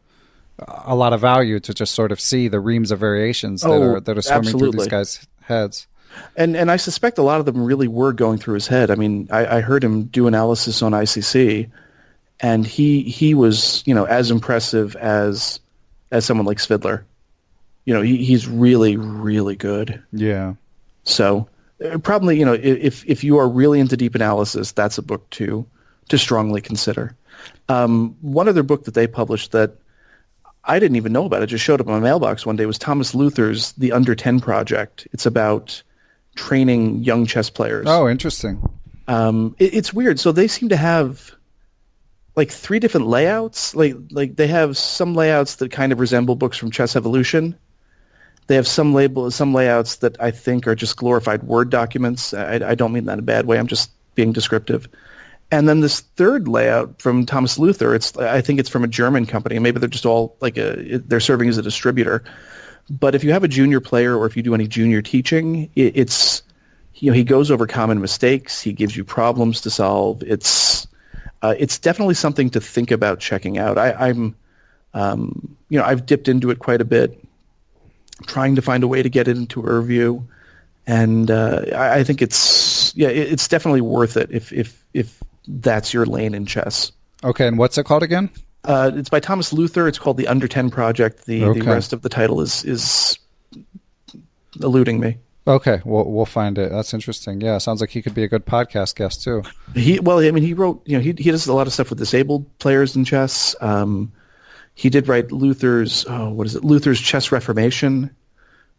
a lot of value to just sort of see the reams of variations that are swimming absolutely. through these guys' heads. And I suspect a lot of them really were going through his head. I mean, I heard him do analysis on ICC, and he was, as impressive as someone like Svidler. He's really, really good. Yeah. So probably, if you are really into deep analysis, that's a book to strongly consider. One other book that they published that I didn't even know about, it just showed up in my mailbox one day, was Thomas Luther's The Under 10 Project. It's about training young chess players. Oh, interesting. It's weird. So they seem to have like 3 different layouts. Like they have some layouts that kind of resemble books from Chess Evolution. They have some layouts that I think are just glorified Word documents. I don't mean that in a bad way. I'm just being descriptive. And then this third layout from Thomas Luther, I think it's from a German company. Maybe they're just all they're serving as a distributor. But if you have a junior player or if you do any junior teaching, it's he goes over common mistakes. He gives you problems to solve. It's definitely something to think about checking out. I've dipped into it quite a bit, trying to find a way to get it into a review, and I think it's definitely worth it if that's your lane in chess. Okay, and what's it called again? It's by Thomas Luther. It's called The Under 10 Project. The rest of the title is eluding me. Okay, we'll find it. That's interesting. Yeah, sounds like he could be a good podcast guest too. He wrote, he does a lot of stuff with disabled players in chess. He did write Luther's Luther's Chess Reformation,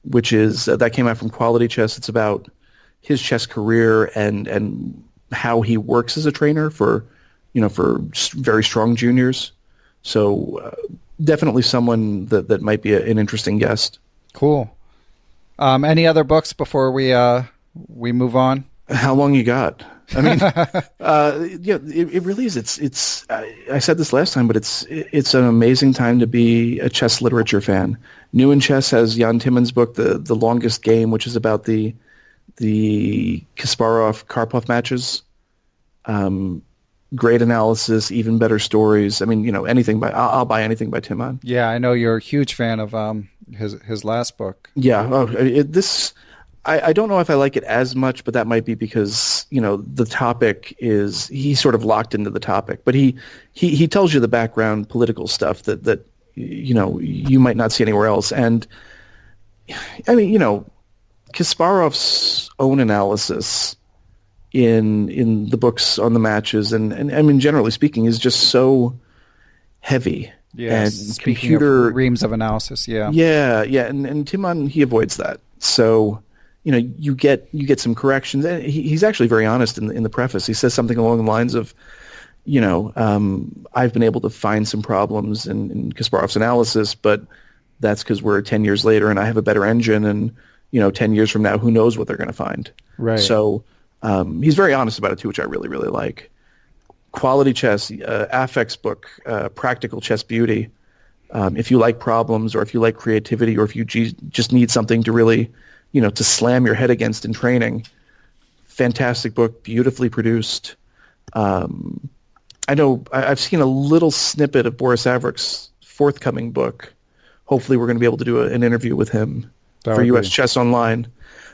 which is that came out from Quality Chess. It's about his chess career and how he works as a trainer for very strong juniors. So definitely someone that might be an interesting guest. Cool. Any other books before we move on? How long you got? I mean, it really is. It's. I said this last time, but it's an amazing time to be a chess literature fan. New in Chess has Jan Timman's book, The Longest Game, which is about the Kasparov-Karpov matches. Great analysis, even better stories. I mean, I'll buy anything by Timman. Yeah, I know you're a huge fan of his last book. Yeah. I don't know if I like it as much, but that might be because, the topic is, he's sort of locked into the topic, but he tells you the background political stuff that you might not see anywhere else. And I mean, Kasparov's own analysis in the books on the matches and I mean, generally speaking, is just so heavy. Yeah, and computer reams of analysis. Yeah. And Timman, he avoids that. So, you get some corrections. He's actually very honest in the preface. He says something along the lines of, I've been able to find some problems in Kasparov's analysis, but that's because we're 10 years later and I have a better engine, and 10 years from now, who knows what they're going to find. Right. So he's very honest about it too, which I really, really like. Quality Chess, Afek's book, Practical Chess Beauty. If you like problems, or if you like creativity, or if you just need something to really, to slam your head against in training, fantastic book, beautifully produced. I know I've seen a little snippet of Boris Avrek's forthcoming book. Hopefully we're going to be able to do an interview with him for US Chess Online.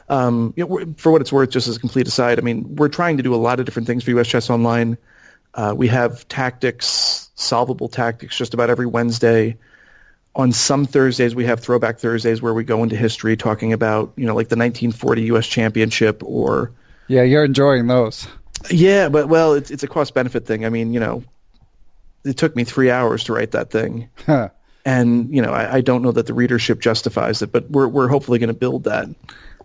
For what it's worth, just as a complete aside, I mean, we're trying to do a lot of different things for US Chess Online. We have tactics, solvable tactics, just about every Wednesday. On some Thursdays, we have Throwback Thursdays where we go into history talking about, like the 1940 U.S. Championship or... Yeah, you're enjoying those. Yeah, but, well, it's a cost-benefit thing. I mean, it took me 3 hours to write that thing. Huh. And, I don't know that the readership justifies it, but we're hopefully going to build that.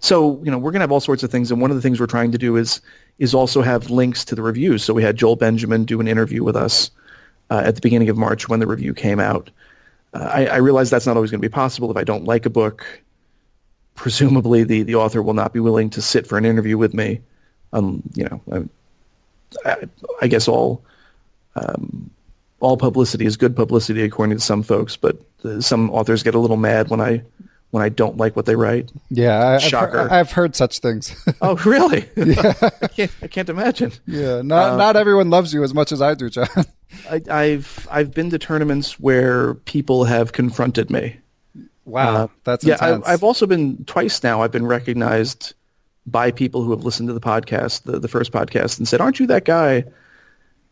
So, we're going to have all sorts of things, and one of the things we're trying to do is also have links to the reviews. So we had Joel Benjamin do an interview with us at the beginning of March when the review came out. I realize that's not always going to be possible. If I don't like a book, presumably the author will not be willing to sit for an interview with me. I guess all publicity is good publicity, according to some folks, but some authors get a little mad when I don't like what they write. Yeah, Shocker. I've heard such things. Oh, really? Yeah. I can't imagine. Yeah, not everyone loves you as much as I do, John. I've been to tournaments where people have confronted me. Wow, that's intense. I've also been twice now. I've been recognized by people who have listened to the podcast, the first podcast, and said, "Aren't you that guy?"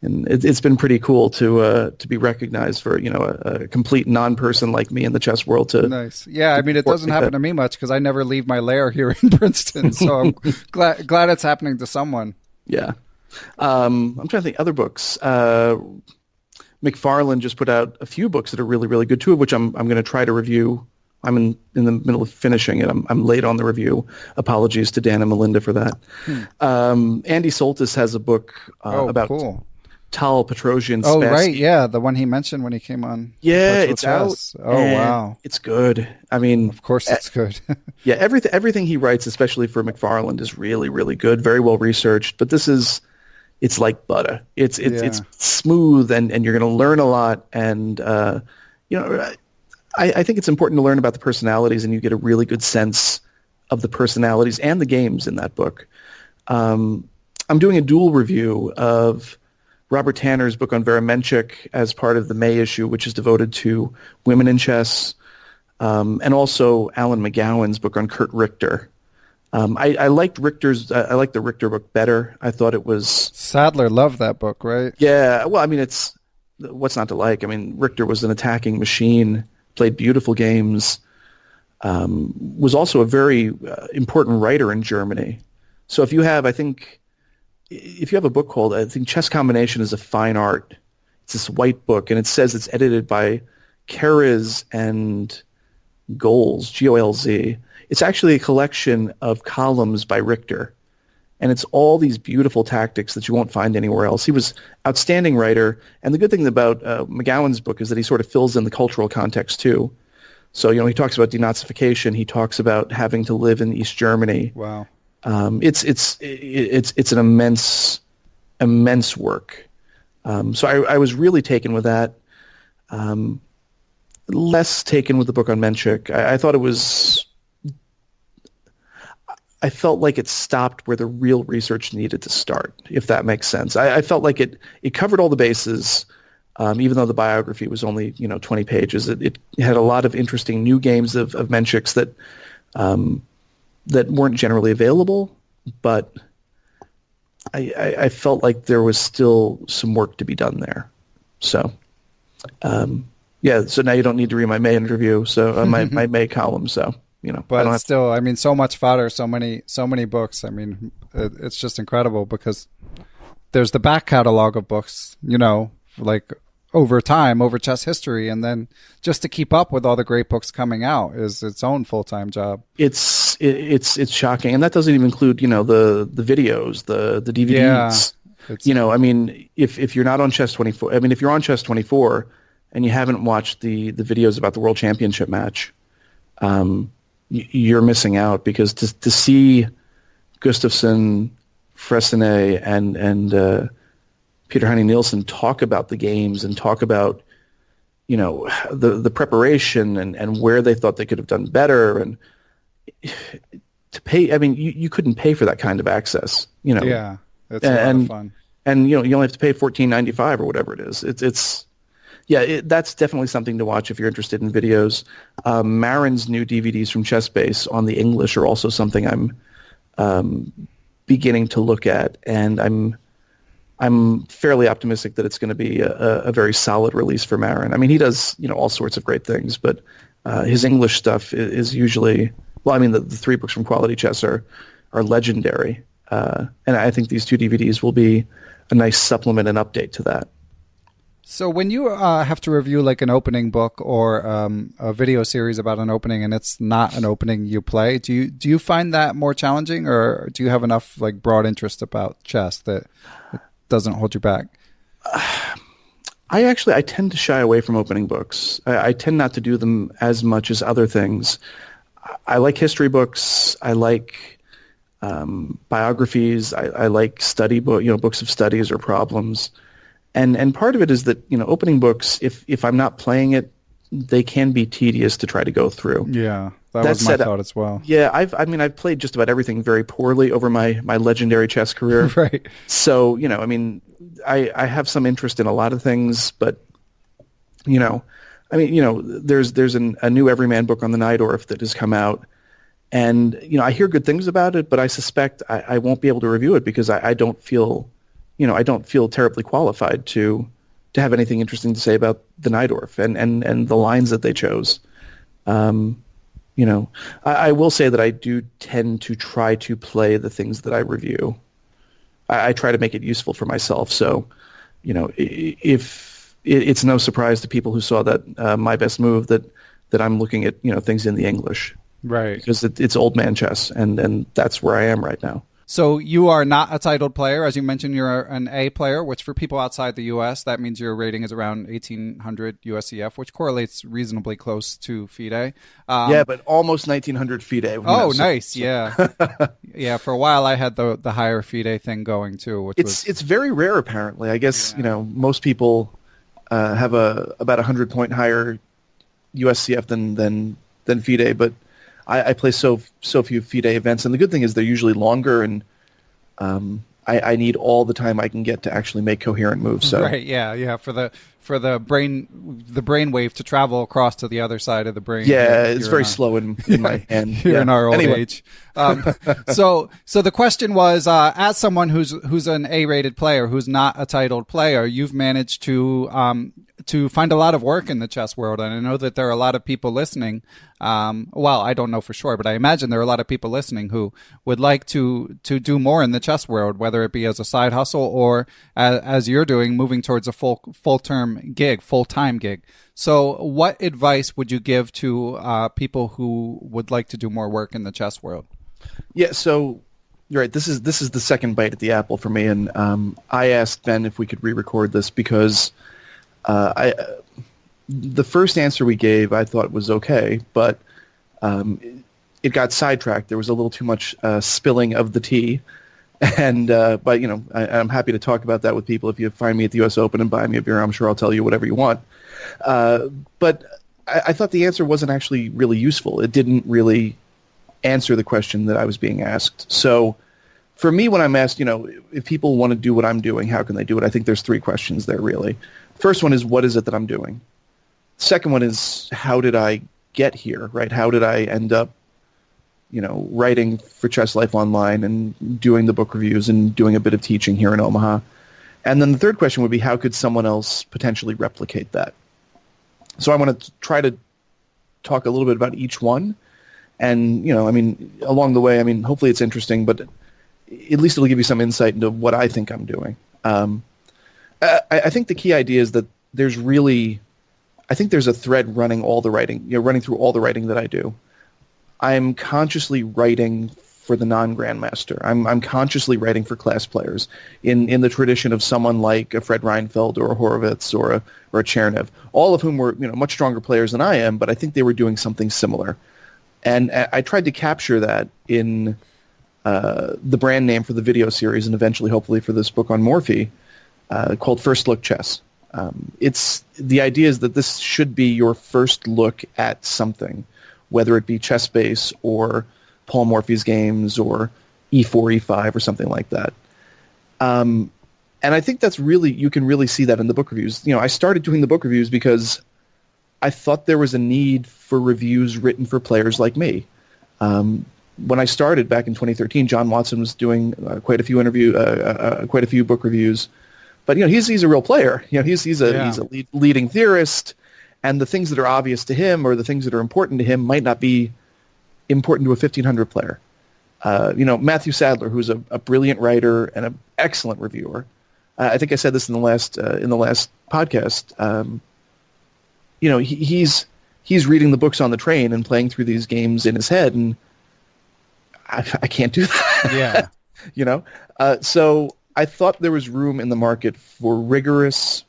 And it's been pretty cool to be recognized for a complete non-person like me in the chess world. Nice, yeah. I mean, it doesn't happen to me much because I never leave my lair here in Princeton. So I'm glad it's happening to someone. Yeah. I'm trying to think other books. McFarlane just put out a few books that are really, really good, two of which I'm going to try to review. I'm in the middle of finishing it. I'm late on the review. Apologies to Dan and Melinda for that. Andy Soltis has a book about Tal-Petrosian-Spassky. Oh, right, yeah, the one he mentioned when he came on. Yeah, it's Chess. out. Oh, wow. It's good. I mean... Of course it's good. Yeah, everything he writes, especially for McFarlane, is really, really good, very well researched. But it's like butter. It's smooth, and you're going to learn a lot. And, I think it's important to learn about the personalities, and you get a really good sense of the personalities and the games in that book. I'm doing a dual review of Robert Tanner's book on Vera Menchik as part of the May issue, which is devoted to women in chess, and also Alan McGowan's book on Kurt Richter. I liked I liked the Richter book better. I thought it was... Sadler loved that book, right? Yeah, well, I mean, it's... What's not to like? I mean, Richter was an attacking machine, played beautiful games, was also a very important writer in Germany. So if you have a book called, I think Chess Combination is a Fine Art, it's this white book, and it says it's edited by Kariz and Golz, Golz. It's actually a collection of columns by Richter, and it's all these beautiful tactics that you won't find anywhere else. He was an outstanding writer, and the good thing about McGowan's book is that he sort of fills in the cultural context too. So, he talks about denazification, he talks about having to live in East Germany. Wow. It's an immense work. So I was really taken with that. Less taken with the book on Menchik. I thought it was... I felt like it stopped where the real research needed to start, if that makes sense. I felt like it covered all the bases, even though the biography was only 20 pages. It had a lot of interesting new games of Menchik's that weren't generally available, but I felt like there was still some work to be done there. So, so now you don't need to read my May interview, so my May column, so... But still, I mean, so much fodder, so many books. I mean, it's just incredible because there's the back catalog of books, like over time, over chess history, and then just to keep up with all the great books coming out is its own full-time job. It's shocking, and that doesn't even include the videos, the DVDs. Yeah, I mean, if you're not on Chess 24, I mean, if you're on Chess 24 and you haven't watched the videos about the World Championship match, you're missing out, because to see Gustafsson, Fressinet, and Peter Heine Nielsen talk about the games and talk about the preparation and where they thought they could have done better, and to pay, I mean, you couldn't pay for that kind of access. Yeah, it's a lot of fun. And you only have to pay $14.95 or whatever it is. That's definitely something to watch if you're interested in videos. Marin's new DVDs from Chessbase on the English are also something I'm beginning to look at, and I'm I'm fairly optimistic that it's going to be a very solid release for Marin. I mean, he does, all sorts of great things, but his English stuff is usually, well, I mean, the 3 books from Quality Chess are legendary. And I think these 2 DVDs will be a nice supplement and update to that. So when you have to review like an opening book or a video series about an opening and it's not an opening you play, do you find that more challenging, or do you have enough like broad interest about chess that it doesn't hold you back? I tend to shy away from opening books. I tend not to do them as much as other things. I like history books. I like biographies. I like study books of studies or problems. And part of it is that, opening books, if I'm not playing it, they can be tedious to try to go through. Yeah, that was my thought as well. Yeah, I've played just about everything very poorly over my legendary chess career. Right. So, I have some interest in a lot of things, but, there's a new Everyman book on the Najdorf that has come out. And, I hear good things about it, but I suspect I won't be able to review it because I don't feel terribly qualified to have anything interesting to say about the Najdorf and the lines that they chose. I will say that I do tend to try to play the things that I review. I try to make it useful for myself. So, if it's no surprise to people who saw that My Best Move that I'm looking at, things in the English. Right. Because it's old man chess, and that's where I am right now. So you are not a titled player. As you mentioned, you're an A player, which for people outside the U.S., that means your rating is around 1,800 USCF, which correlates reasonably close to FIDE. Yeah, but almost 1,900 FIDE. Oh, nice. Yeah. Yeah, for a while I had the higher FIDE thing going too. Which it's very rare, apparently. I guess, most people have about 100-point higher USCF than FIDE, but I play so few FIDE events, and the good thing is they're usually longer, and I need all the time I can get to actually make coherent moves. So. Right, yeah, for the brain wave to travel across to the other side of the brain. Yeah, it's very slow in my hand. Here in our old age. So the question was, as someone who's an A-rated player, who's not a titled player, you've managed to find a lot of work in the chess world, and I know that there are a lot of people listening. Well, I don't know for sure, but I imagine there are a lot of people listening who would like to do more in the chess world, whether it be as a side hustle or as you're doing, moving towards a full-time gig. So what advice would you give to people who would like to do more work in the chess world? Yeah, so you're right. This is the second bite at the apple for me, and I asked Ben if we could re-record this because the first answer we gave I thought was okay, but it got sidetracked. There was a little too much spilling of the tea, and but I'm happy to talk about that with people. If you find me at the U.S. Open and buy me a beer, I'm sure I'll tell you whatever you want. But I thought the answer wasn't actually really useful. It didn't really answer the question that I was being asked. So for me, when I'm asked, if people want to do what I'm doing, how can they do it? I think there's 3 questions there, really. First one is, what is it that I'm doing? Second one is, how did I get here, right? How did I end up, writing for Chess Life Online and doing the book reviews and doing a bit of teaching here in Omaha? And then the third question would be, how could someone else potentially replicate that? So I want to try to talk a little bit about each one. And, along the way, hopefully it's interesting, but at least it'll give you some insight into what I think I'm doing. I think the key idea is that there's a thread running all the writing, running through all the writing that I do. I'm consciously writing for the non-grandmaster. I'm consciously writing for class players in the tradition of someone like a Fred Reinfeld or a Horowitz or a Chernev, all of whom were much stronger players than I am, but I think they were doing something similar. And I tried to capture that in the brand name for the video series and eventually, hopefully, for this book on Morphy called First Look Chess. The idea is that this should be your first look at something, whether it be Chessbase or Paul Morphy's games or E4, E5 or something like that. And I think you can really see that in the book reviews. I started doing the book reviews because I thought there was a need for reviews written for players like me. When I started back in 2013, John Watson was doing quite a few book reviews. But he's a real player. He's a leading theorist, and the things that are obvious to him or the things that are important to him might not be important to a 1500 player. Matthew Sadler, who's a brilliant writer and an excellent reviewer. I think I said this in the last podcast. He's reading the books on the train and playing through these games in his head, and I can't do that. Yeah. So I thought there was room in the market for rigorous,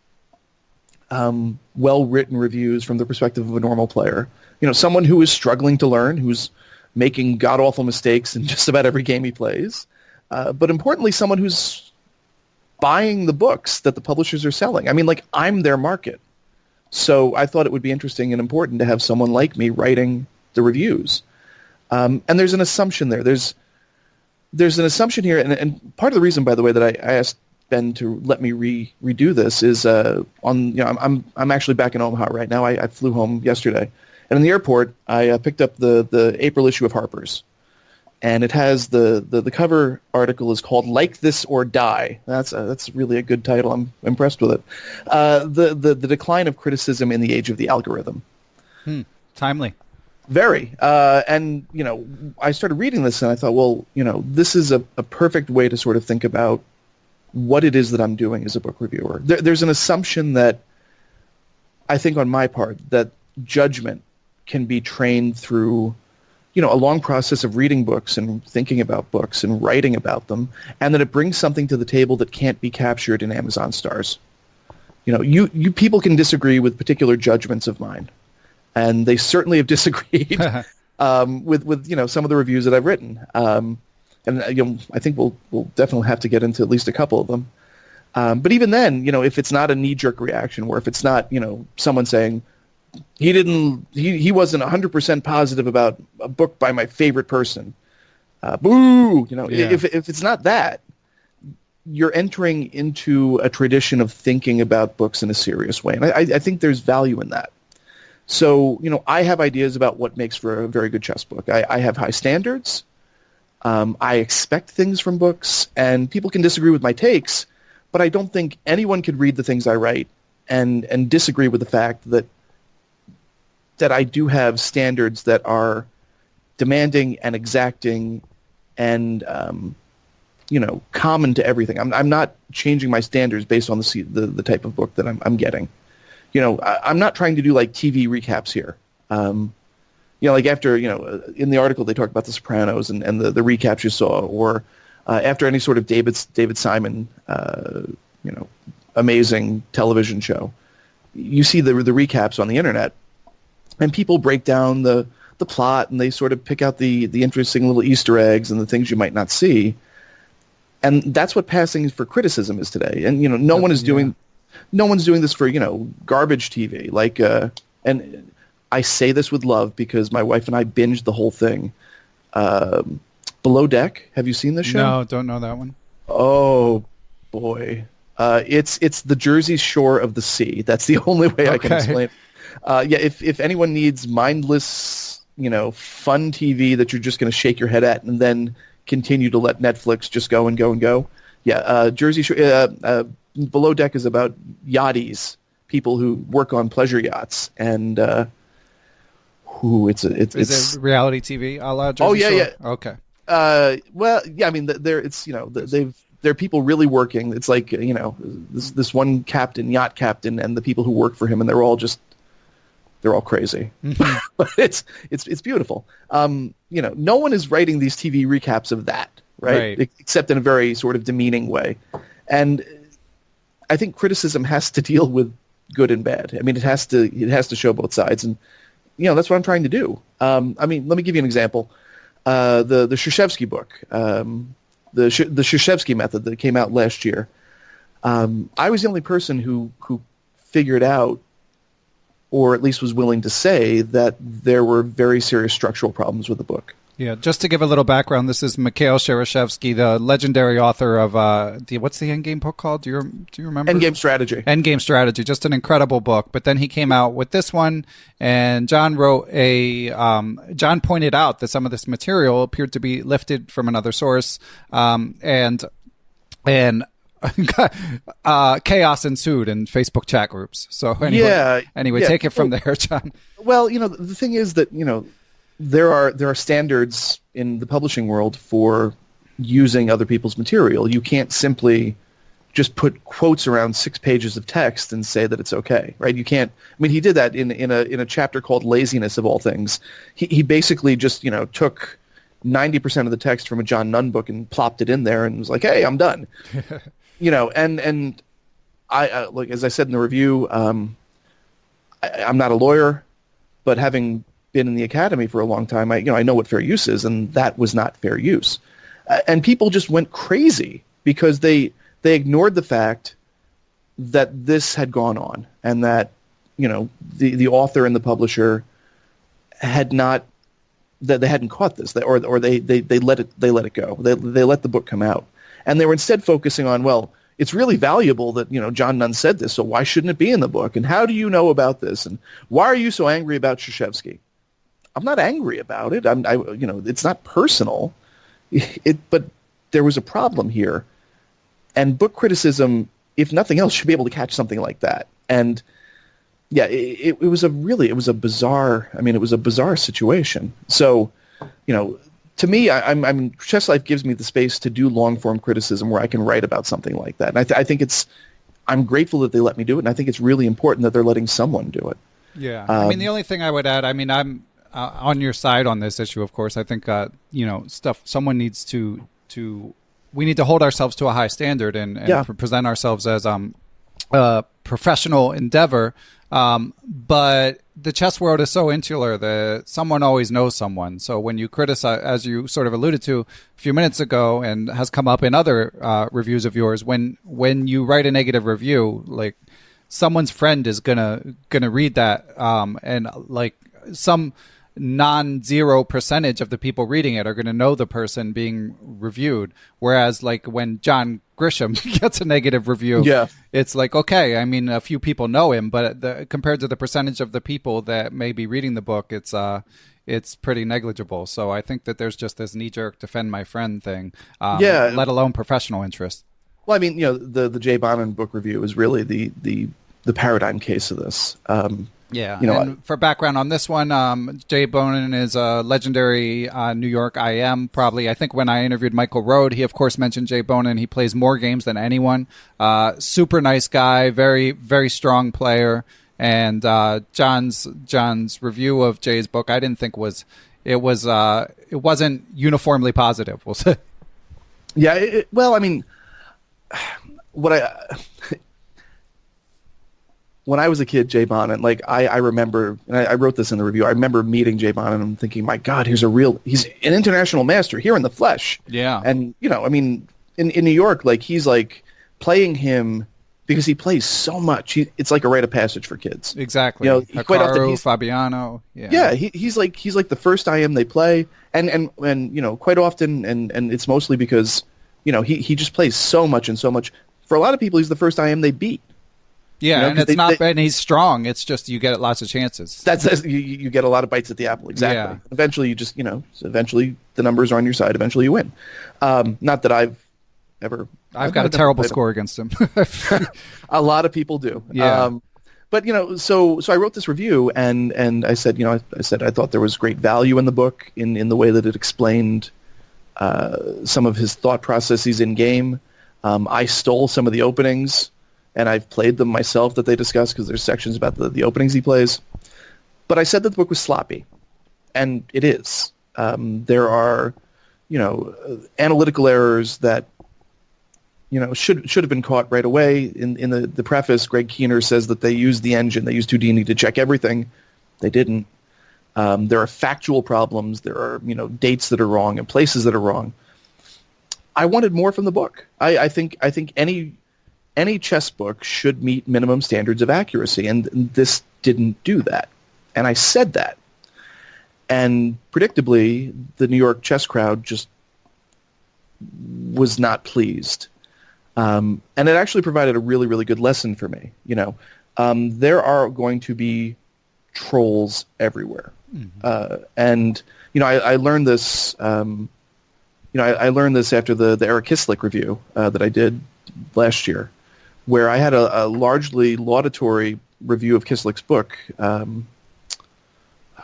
well-written reviews from the perspective of a normal player. Someone who is struggling to learn, who's making god-awful mistakes in just about every game he plays, but importantly, someone who's buying the books that the publishers are selling. I'm their market. So I thought it would be interesting and important to have someone like me writing the reviews. And there's an assumption there. There's an assumption here, and part of the reason, by the way, that I asked Ben to let me redo this is I'm actually back in Omaha right now. I flew home yesterday, and in the airport I picked up the April issue of Harper's, and it has the cover article is called "Like This or Die." That's really a good title. I'm impressed with it. The decline of criticism in the age of the algorithm. Timely. Very. And, I started reading this and I thought, well, this is a perfect way to sort of think about what it is that I'm doing as a book reviewer. There's an assumption that I think on my part that judgment can be trained through, a long process of reading books and thinking about books and writing about them, and that it brings something to the table that can't be captured in Amazon stars. You people can disagree with particular judgments of mine. And they certainly have disagreed with some of the reviews that I've written, and I think we'll definitely have to get into at least a couple of them. But even then, if it's not a knee-jerk reaction, or if it's not someone saying he wasn't 100% positive about a book by my favorite person, boo, if it's not that, you're entering into a tradition of thinking about books in a serious way, and I think there's value in that. So, I have ideas about what makes for a very good chess book. I have high standards. I expect things from books, and people can disagree with my takes, but I don't think anyone could read the things I write and disagree with the fact that I do have standards that are demanding and exacting and, common to everything. I'm not changing my standards based on the type of book that I'm getting. I'm not trying to do like TV recaps here. Like after, in the article they talk about The Sopranos and the recaps you saw, or after any sort of David Simon, amazing television show, you see the recaps on the internet, and people break down the plot and they sort of pick out the interesting little Easter eggs and the things you might not see, and that's what passing for criticism is today. And no one is doing. No one's doing this for, garbage TV. And I say this with love because my wife and I binged the whole thing. Below Deck, have you seen this show? No, don't know that one. Oh, boy. It's the Jersey Shore of the sea. That's the only way I can explain it. If anyone needs mindless, fun TV that you're just going to shake your head at and then continue to let Netflix just go and go and go. Yeah, Jersey Shore... Below Deck is about yachties, people who work on pleasure yachts, and it's is it reality TV a la Jersey Shore? Yeah. Okay. Well, yeah, they're people really working. It's like this one yacht captain, and the people who work for him, and they're all crazy. Mm-hmm. But it's beautiful. No one is writing these TV recaps of that, right? Except in a very sort of demeaning way, and I think criticism has to deal with good and bad. It has to show both sides, and that's what I'm trying to do. Let me give you an example. The Shereshevsky book, the Shereshevsky Method that came out last year. I was the only person who figured out, or at least was willing to say, that there were very serious structural problems with the book. Yeah, just to give a little background, this is Mikahil Shereshevsky, the legendary author of what's the Endgame book called? Do you remember? Endgame Strategy. Endgame Strategy, just an incredible book. But then he came out with this one, and John pointed out that some of this material appeared to be lifted from another source, and chaos ensued in Facebook chat groups. So anyway, take it from there, John. Well, the thing is that, there are standards in the publishing world for using other people's material. You can't simply just put quotes around 6 pages of text and say that it's okay, right? You can't. I mean, he did that in a chapter called "Laziness" of all things. He basically just took 90% of the text from a John Nunn book and plopped it in there and was like, "Hey, I'm done." And I like, as I said in the review, I'm not a lawyer, but having been in the academy for a long time, I know what fair use is, and that was not fair use. And people just went crazy because they ignored the fact that this had gone on and that the author and the publisher had not, that they hadn't caught this, or they let it go. They let the book come out, and they were instead focusing on, well, it's really valuable that John Nunn said this, so why shouldn't it be in the book? And how do you know about this? And why are you so angry about Shereshevsky? I'm not angry about it. It's not personal. But there was a problem here, and book criticism, if nothing else, should be able to catch something like that. And yeah, it was a bizarre. I mean, it was a bizarre situation. So, to me, Chess Life gives me the space to do long form criticism where I can write about something like that. And I think I'm grateful that they let me do it, and I think it's really important that they're letting someone do it. Yeah, the only thing I would add, I'm on your side on this issue, of course. I think someone needs to we need to hold ourselves to a high standard and present ourselves as a professional endeavor. But the chess world is so insular that someone always knows someone. So when you criticize, as you sort of alluded to a few minutes ago, and has come up in other reviews of yours, when you write a negative review, like someone's friend is gonna read that, and like some non-zero percentage of the people reading it are going to know the person being reviewed. Whereas like when John Grisham gets a negative review, it's like, okay, a few people know him, but compared to the percentage of the people that may be reading the book, it's pretty negligible. So I think that there's just this knee-jerk defend my friend thing, let alone professional interest. Well, the Jay Bonin book review is really the paradigm case of this. And for background on this one, Jay Bonin is a legendary New York IM. Probably, I think when I interviewed Michael Rohde, he of course mentioned Jay Bonin. He plays more games than anyone. Super nice guy, very, very strong player. And John's review of Jay's book, I didn't think it wasn't uniformly positive, we'll say. Yeah, when I was a kid, Jay Bonin, like I remember, and I wrote this in the review, I remember meeting Jay Bonin and thinking, my God, he's an international master here in the flesh. Yeah. And, in New York, like he's like playing him because he plays so much. It's like a rite of passage for kids. Exactly. Hikaru, Fabiano. Yeah. He's like the first IM they play. And quite often, and it's mostly because, he just plays so much and so much. For a lot of people, he's the first IM they beat. Yeah, and it's not bad, and he's strong. It's just you get lots of chances. You get a lot of bites at the apple. Exactly. Yeah. Eventually, you just eventually the numbers are on your side. Eventually, you win. Not that I've got a terrible score against him. A lot of people do. Yeah. But so I wrote this review, and I said, I thought there was great value in the book in the way that it explained some of his thought processes in game. I stole some of the openings. And I've played them myself that they discuss because there's sections about the openings he plays. But I said that the book was sloppy, and it is. There are, analytical errors that, should have been caught right away. In the preface, Greg Keener says that they used the engine, they used Houdini to check everything. They didn't. There are factual problems. There are, dates that are wrong and places that are wrong. I wanted more from the book. I think any chess book should meet minimum standards of accuracy, and this didn't do that. And I said that. And predictably, the New York chess crowd just was not pleased. And it actually provided a really, really good lesson for me. There are going to be trolls everywhere. Mm-hmm. And I learned this. I learned this after the Eric Kislik review that I did last year, where I had a largely laudatory review of Kislik's book. Oh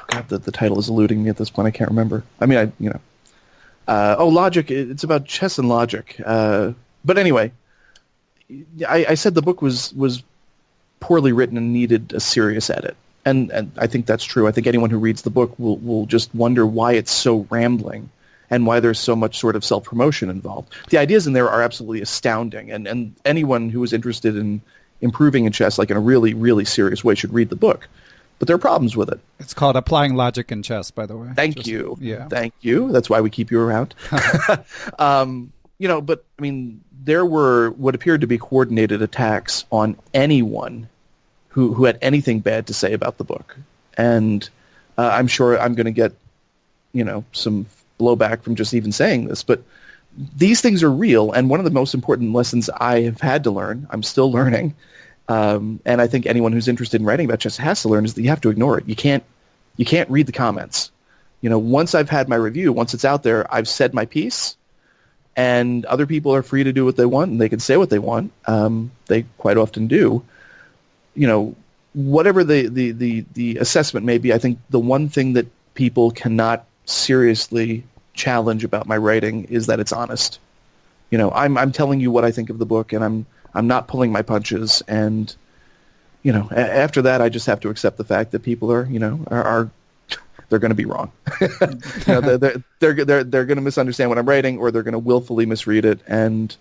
God, the title is eluding me at this point. I can't remember. I mean, Logic. It's about chess and logic. But anyway, I said the book was poorly written and needed a serious edit. And I think that's true. I think anyone who reads the book will just wonder why it's so rambling and why there's so much sort of self-promotion involved. The ideas in there are absolutely astounding, and anyone who is interested in improving in chess, like in a really, really serious way, should read the book. But there are problems with it. It's called Applying Logic in Chess, by the way. Thank you. Yeah. Thank you. That's why we keep you around. But I mean, there were what appeared to be coordinated attacks on anyone who had anything bad to say about the book. And I'm sure I'm going to get, some blowback from just even saying this, but these things are real. And one of the most important lessons I have had to learn, I'm still learning, and I think anyone who's interested in writing about chess has to learn, is that you have to ignore it. You can't read the comments. Once I've had my review, once it's out there, I've said my piece, and other people are free to do what they want, and they can say what they want. They quite often do. Whatever the assessment may be, I think the one thing that people cannot seriously challenge about my writing is that it's honest. I'm telling you what I think of the book, and I'm not pulling my punches. And after that, I just have to accept the fact that people are they're going to be wrong. They're going to misunderstand what I'm writing, or they're going to willfully misread it, and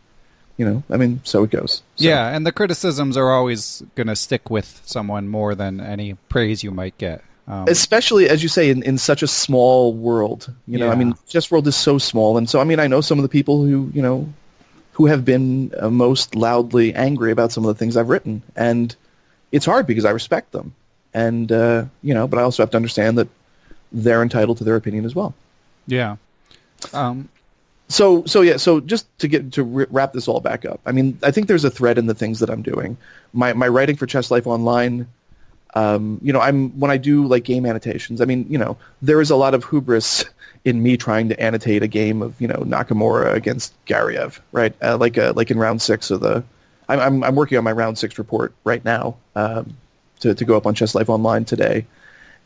so it goes. So. Yeah, and the criticisms are always going to stick with someone more than any praise you might get. Especially, as you say, in such a small world. I mean, chess world is so small, and so I know some of the people who have been most loudly angry about some of the things I've written, and it's hard because I respect them, and but I also have to understand that they're entitled to their opinion as well. Yeah. So just to wrap this all back up, I mean, I think there's a thread in the things that I'm doing. My writing for Chess Life Online, when I do like game annotations, I mean, there is a lot of hubris in me trying to annotate a game of Nakamura against Garyev, right? Like in round 6 of the, I'm working on my round 6 report right now to go up on Chess Life Online today.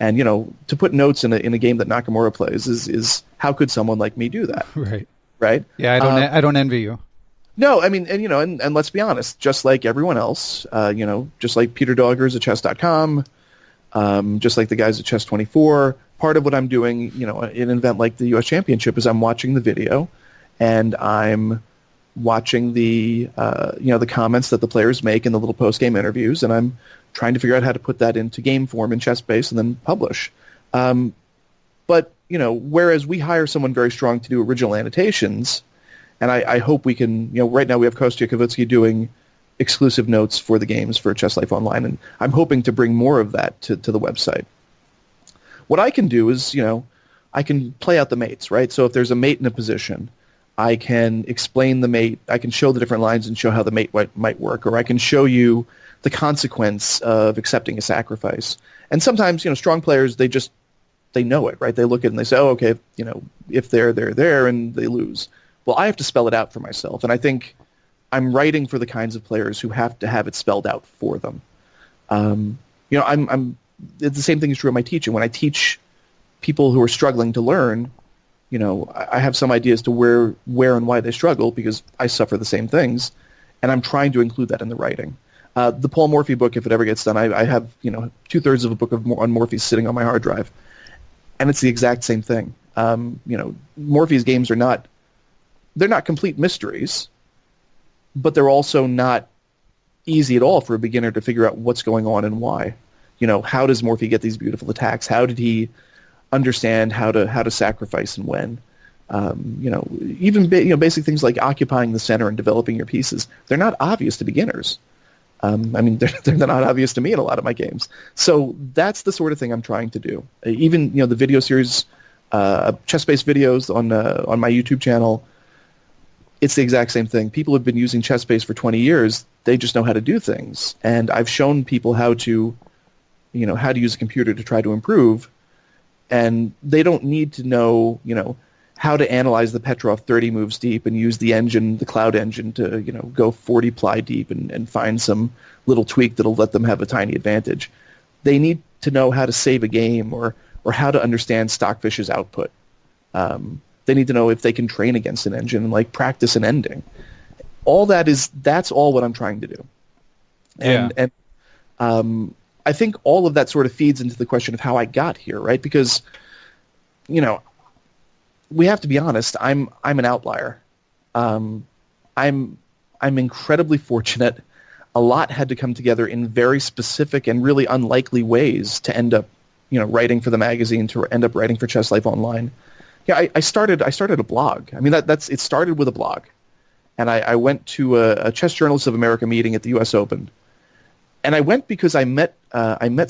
And to put notes in a game that Nakamura plays is how could someone like me do that? Right? Yeah, I don't envy you. No, I mean, and let's be honest, just like everyone else, just like Peter Doggers at chess.com, just like the guys at Chess24, part of what I'm doing, in an event like the U.S. Championship is I'm watching the video, and I'm watching the comments that the players make in the little post-game interviews, and I'm trying to figure out how to put that into game form in Chessbase and then publish. But, whereas we hire someone very strong to do original annotations, and I hope we can, right now we have Kostya Kavutskiy doing exclusive notes for the games for Chess Life Online, and I'm hoping to bring more of that to the website. What I can do is, I can play out the mates, right? So if there's a mate in a position, I can explain the mate, I can show the different lines and show how the mate might work, or I can show you the consequence of accepting a sacrifice. And sometimes, strong players, they know it, right? They look at it and they say, oh, okay, if they're there, and they lose. Well, I have to spell it out for myself, and I think I'm writing for the kinds of players who have to have it spelled out for them. The same thing is true of my teaching. When I teach people who are struggling to learn, I have some idea as to where and why they struggle, because I suffer the same things, and I'm trying to include that in the writing. The Paul Morphy book, if it ever gets done, I have 2/3 of a book on Morphy sitting on my hard drive, and it's the exact same thing. Morphy's games they're not complete mysteries, but they're also not easy at all for a beginner to figure out what's going on and why. How does Morphy get these beautiful attacks? How did he understand how to sacrifice and when? Even basic things like occupying the center and developing your pieces, they're not obvious to beginners. They're not obvious to me in a lot of my games. So that's the sort of thing I'm trying to do. Even the video series, Chessbase videos on my YouTube channel, it's the exact same thing. People have been using Chessbase for 20 years. They just know how to do things, and I've shown people how to use a computer to try to improve. And they don't need to know how to analyze the Petrov 30 moves deep and use the engine, the cloud engine, to go 40 ply deep and find some little tweak that'll let them have a tiny advantage. They need to know how to save a game or how to understand Stockfish's output. They need to know if they can train against an engine and like practice an ending. All that's all what I'm trying to do. And I think all of that sort of feeds into the question of how I got here, right? Because, we have to be honest. I'm an outlier. I'm incredibly fortunate. A lot had to come together in very specific and really unlikely ways to end up, writing for the magazine, to end up writing for Chess Life Online. Yeah, I started a blog. I mean, it started with a blog, and I went to a Chess Journalists of America meeting at the U.S. Open, and I went because I met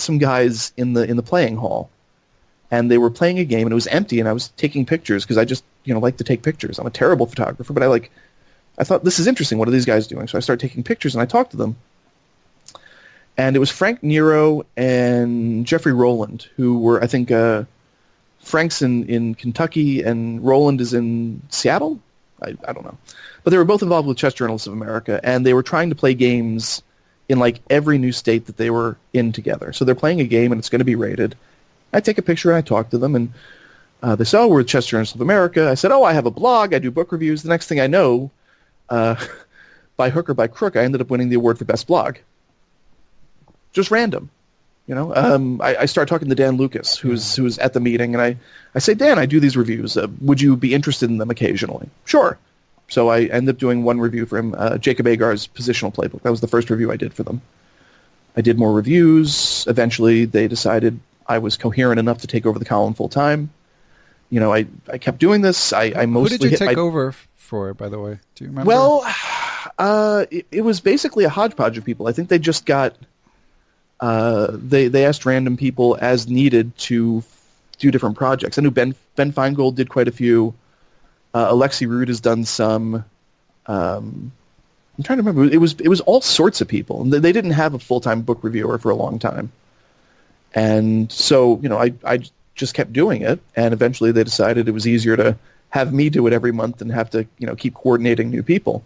some guys in the playing hall, and they were playing a game, and it was empty, and I was taking pictures because I just like to take pictures. I'm a terrible photographer, but I thought this is interesting. What are these guys doing? So I started taking pictures, and I talked to them. And it was Frank Nero and Jeffrey Rowland, who were, I think, Frank's in Kentucky and Rowland is in Seattle? I don't know. But they were both involved with Chess Journalists of America, and they were trying to play games in like every new state that they were in together. So they're playing a game, and it's going to be rated. I take a picture, and I talk to them, and they say, we're Chess Journalists of America. I said, I have a blog. I do book reviews. The next thing I know, by hook or by crook, I ended up winning the award for best blog. Just random, I start talking to Dan Lucas, who's at the meeting, and I say, Dan, I do these reviews. Would you be interested in them occasionally? Sure. So I ended up doing one review for him, Jacob Agar's Positional Playbook. That was the first review I did for them. I did more reviews. Eventually, they decided I was coherent enough to take over the column full time. I kept doing this. I mostly Who did you take over for, by the way? Do you remember? Well, it was basically a hodgepodge of people. I think they just got. They asked random people as needed to do different projects. I knew Ben Feingold did quite a few. Alexei Rude has done some. I'm trying to remember. It was all sorts of people. And they didn't have a full-time book reviewer for a long time. And so, I just kept doing it. And eventually they decided it was easier to have me do it every month than have to, keep coordinating new people.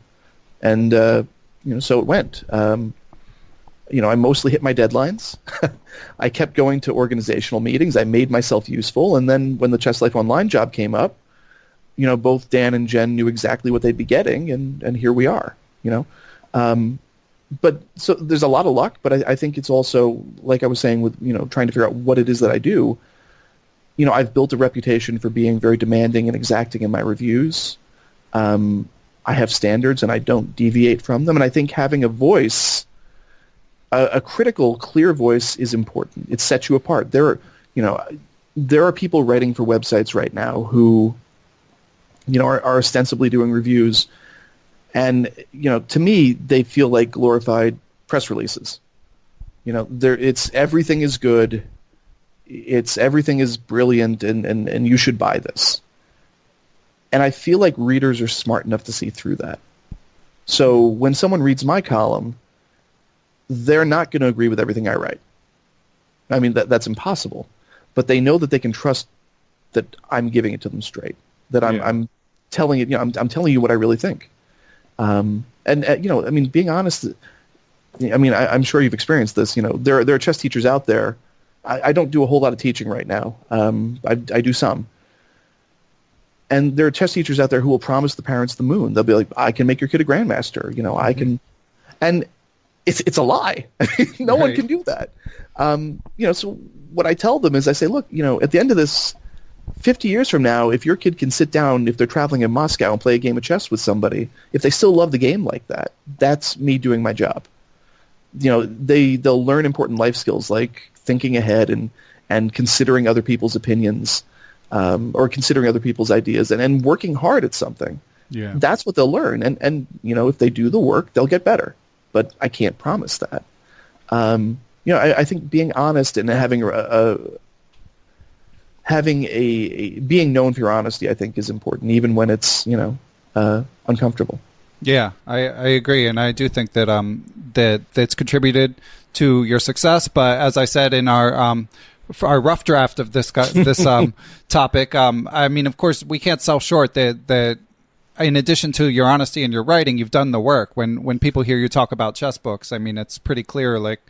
And, so it went. I mostly hit my deadlines. I kept going to organizational meetings. I made myself useful. And then when the Chess Life Online job came up, both Dan and Jen knew exactly what they'd be getting, and here we are, But so there's a lot of luck, but I think it's also, like I was saying, with, trying to figure out what it is that I do. I've built a reputation for being very demanding and exacting in my reviews. I have standards, and I don't deviate from them. And I think having a voice... A critical, clear voice is important. It sets you apart. There are people writing for websites right now who, are ostensibly doing reviews, and to me they feel like glorified press releases. It's everything is good, everything is brilliant, and you should buy this. And I feel like readers are smart enough to see through that. So when someone reads my column, they're not going to agree with everything I write. I mean, that's impossible. But they know that they can trust that I'm giving it to them straight. That I'm telling it. I'm telling you what I really think. Being honest. I'm sure you've experienced this. There are chess teachers out there. I don't do a whole lot of teaching right now. I do some. And there are chess teachers out there who will promise the parents the moon. They'll be like, "I can make your kid a grandmaster." I can, and it's a lie. No one can do that. So what I tell them is I say, look, at the end of this, 50 years from now, if your kid can sit down, if they're traveling in Moscow and play a game of chess with somebody, if they still love the game like that, that's me doing my job. They'll learn important life skills like thinking ahead and considering other people's opinions, or considering other people's ideas and working hard at something. Yeah. That's what they'll learn. And if they do the work, they'll get better. But I can't promise that. I think being honest and having being known for your honesty, I think, is important, even when it's uncomfortable. Yeah, I agree, and I do think that that's contributed to your success. But as I said in our for our rough draft of this topic. I mean, of course, we can't sell short that in addition to your honesty and your writing, you've done the work. When people hear you talk about chess books, I mean, it's pretty clear. Like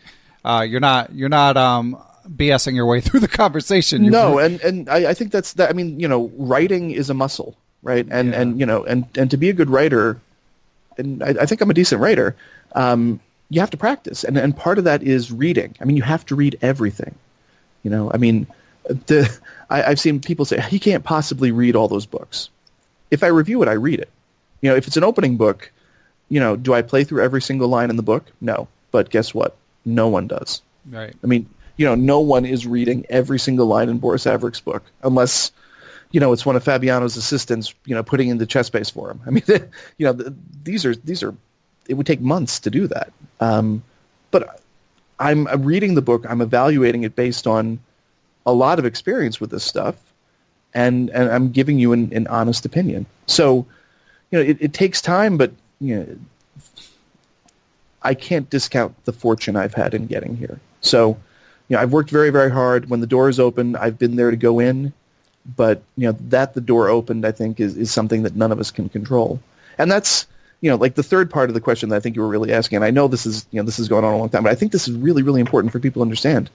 you're not BSing your way through the conversation. No, and I think that's that. I mean, writing is a muscle, right? And to be a good writer, and I think I'm a decent writer. You have to practice, and part of that is reading. I mean, you have to read everything. I mean, I've seen people say he can't possibly read all those books. If I review it, I read it. If it's an opening book, do I play through every single line in the book? No, but guess what? No one does. Right. I mean, no one is reading every single line in Boris Averich's book unless, it's one of Fabiano's assistants, putting in the Chessbase for him. I mean, these are. It would take months to do that. But I'm reading the book. I'm evaluating it based on a lot of experience with this stuff, and I'm giving you an honest opinion. So, it takes time, but I can't discount the fortune I've had in getting here. So, I've worked very, very hard. When the door is open, I've been there to go in. But that the door opened, I think, is something that none of us can control, and that's. Like the third part of the question that I think you were really asking, and I know this is going on a long time, but I think this is really, really important for people to understand.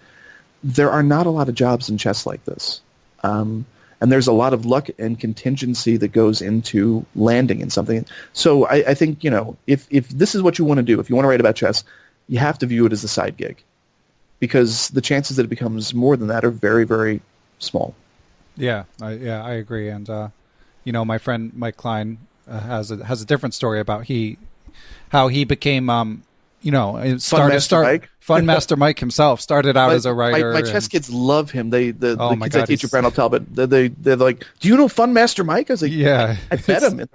There are not a lot of jobs in chess like this. And there's a lot of luck and contingency that goes into landing in something. So I think, if this is what you want to do, if you want to write about chess, you have to view it as a side gig. Because the chances that it becomes more than that are very, very small. Yeah, I agree. And, my friend Mike Klein has a different story about how he became Fun Master Mike himself started out as a writer. My chess kids love him. The kids I teach at Brown Talbot, they're like, do you know Fun Master Mike? I was like, yeah, I bet him.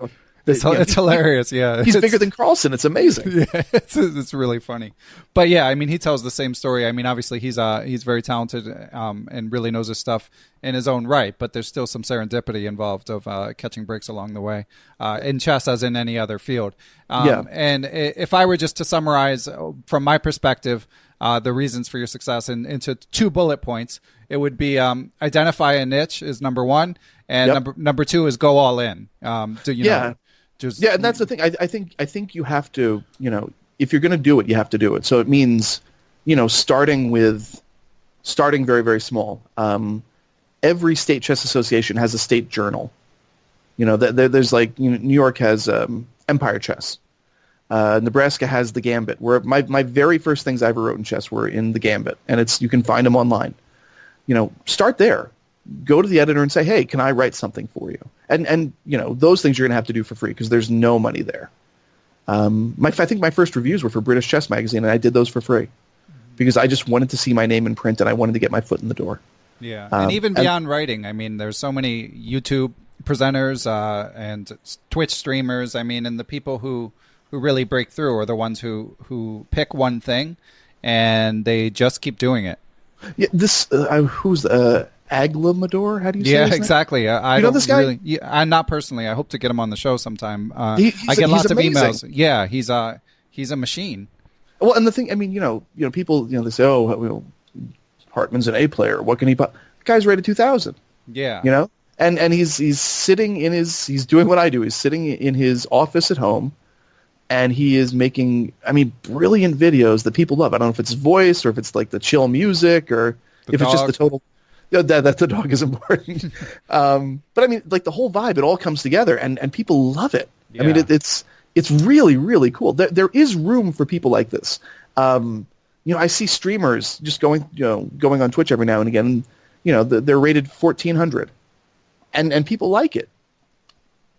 It's hilarious. Yeah, he's bigger than Carlsen. It's amazing. Yeah, it's really funny. But yeah, I mean, he tells the same story. I mean, obviously he's very talented and really knows his stuff in his own right. But there's still some serendipity involved of catching breaks along the way in chess, as in any other field. And if I were just to summarize from my perspective the reasons for your success into 2 bullet points, it would be identify a niche is number 1, and number 2 is go all in. And that's the thing. I think you have to, if you're going to do it, you have to do it. So it means, starting very, very small. Every state chess association has a state journal. There's like, New York has Empire Chess. Nebraska has the Gambit. Where my very first things I ever wrote in chess were in the Gambit, and you can find them online. Start there. Go to the editor and say, hey, can I write something for you? And those things you're going to have to do for free because there's no money there. I think my first reviews were for British Chess Magazine, and I did those for free because I just wanted to see my name in print, and I wanted to get my foot in the door. Yeah, and even beyond writing, I mean, there's so many YouTube presenters and Twitch streamers. I mean, and the people who really break through are the ones who pick one thing, and they just keep doing it. Yeah, who's Aglamador? How do you say his name? Yeah, exactly. I know this guy? Really, I'm not personally. I hope to get him on the show sometime. I get lots of emails. Yeah, he's a machine. Well, and the thing, I mean, people, they say, oh, Hartmann's an A player. What can he? The guy's rated 2,000. Yeah. And he's sitting he's doing what I do. He's sitting in his office at home, and he is making, brilliant videos that people love. I don't know if it's voice or if it's like the chill music or if it's just the total. That the dog is important. But I mean, like the whole vibe, it all comes together, and people love it. Yeah. I mean, it's really, really cool. There is room for people like this. I see streamers just going on Twitch every now and again. They're rated 1,400, and people like it.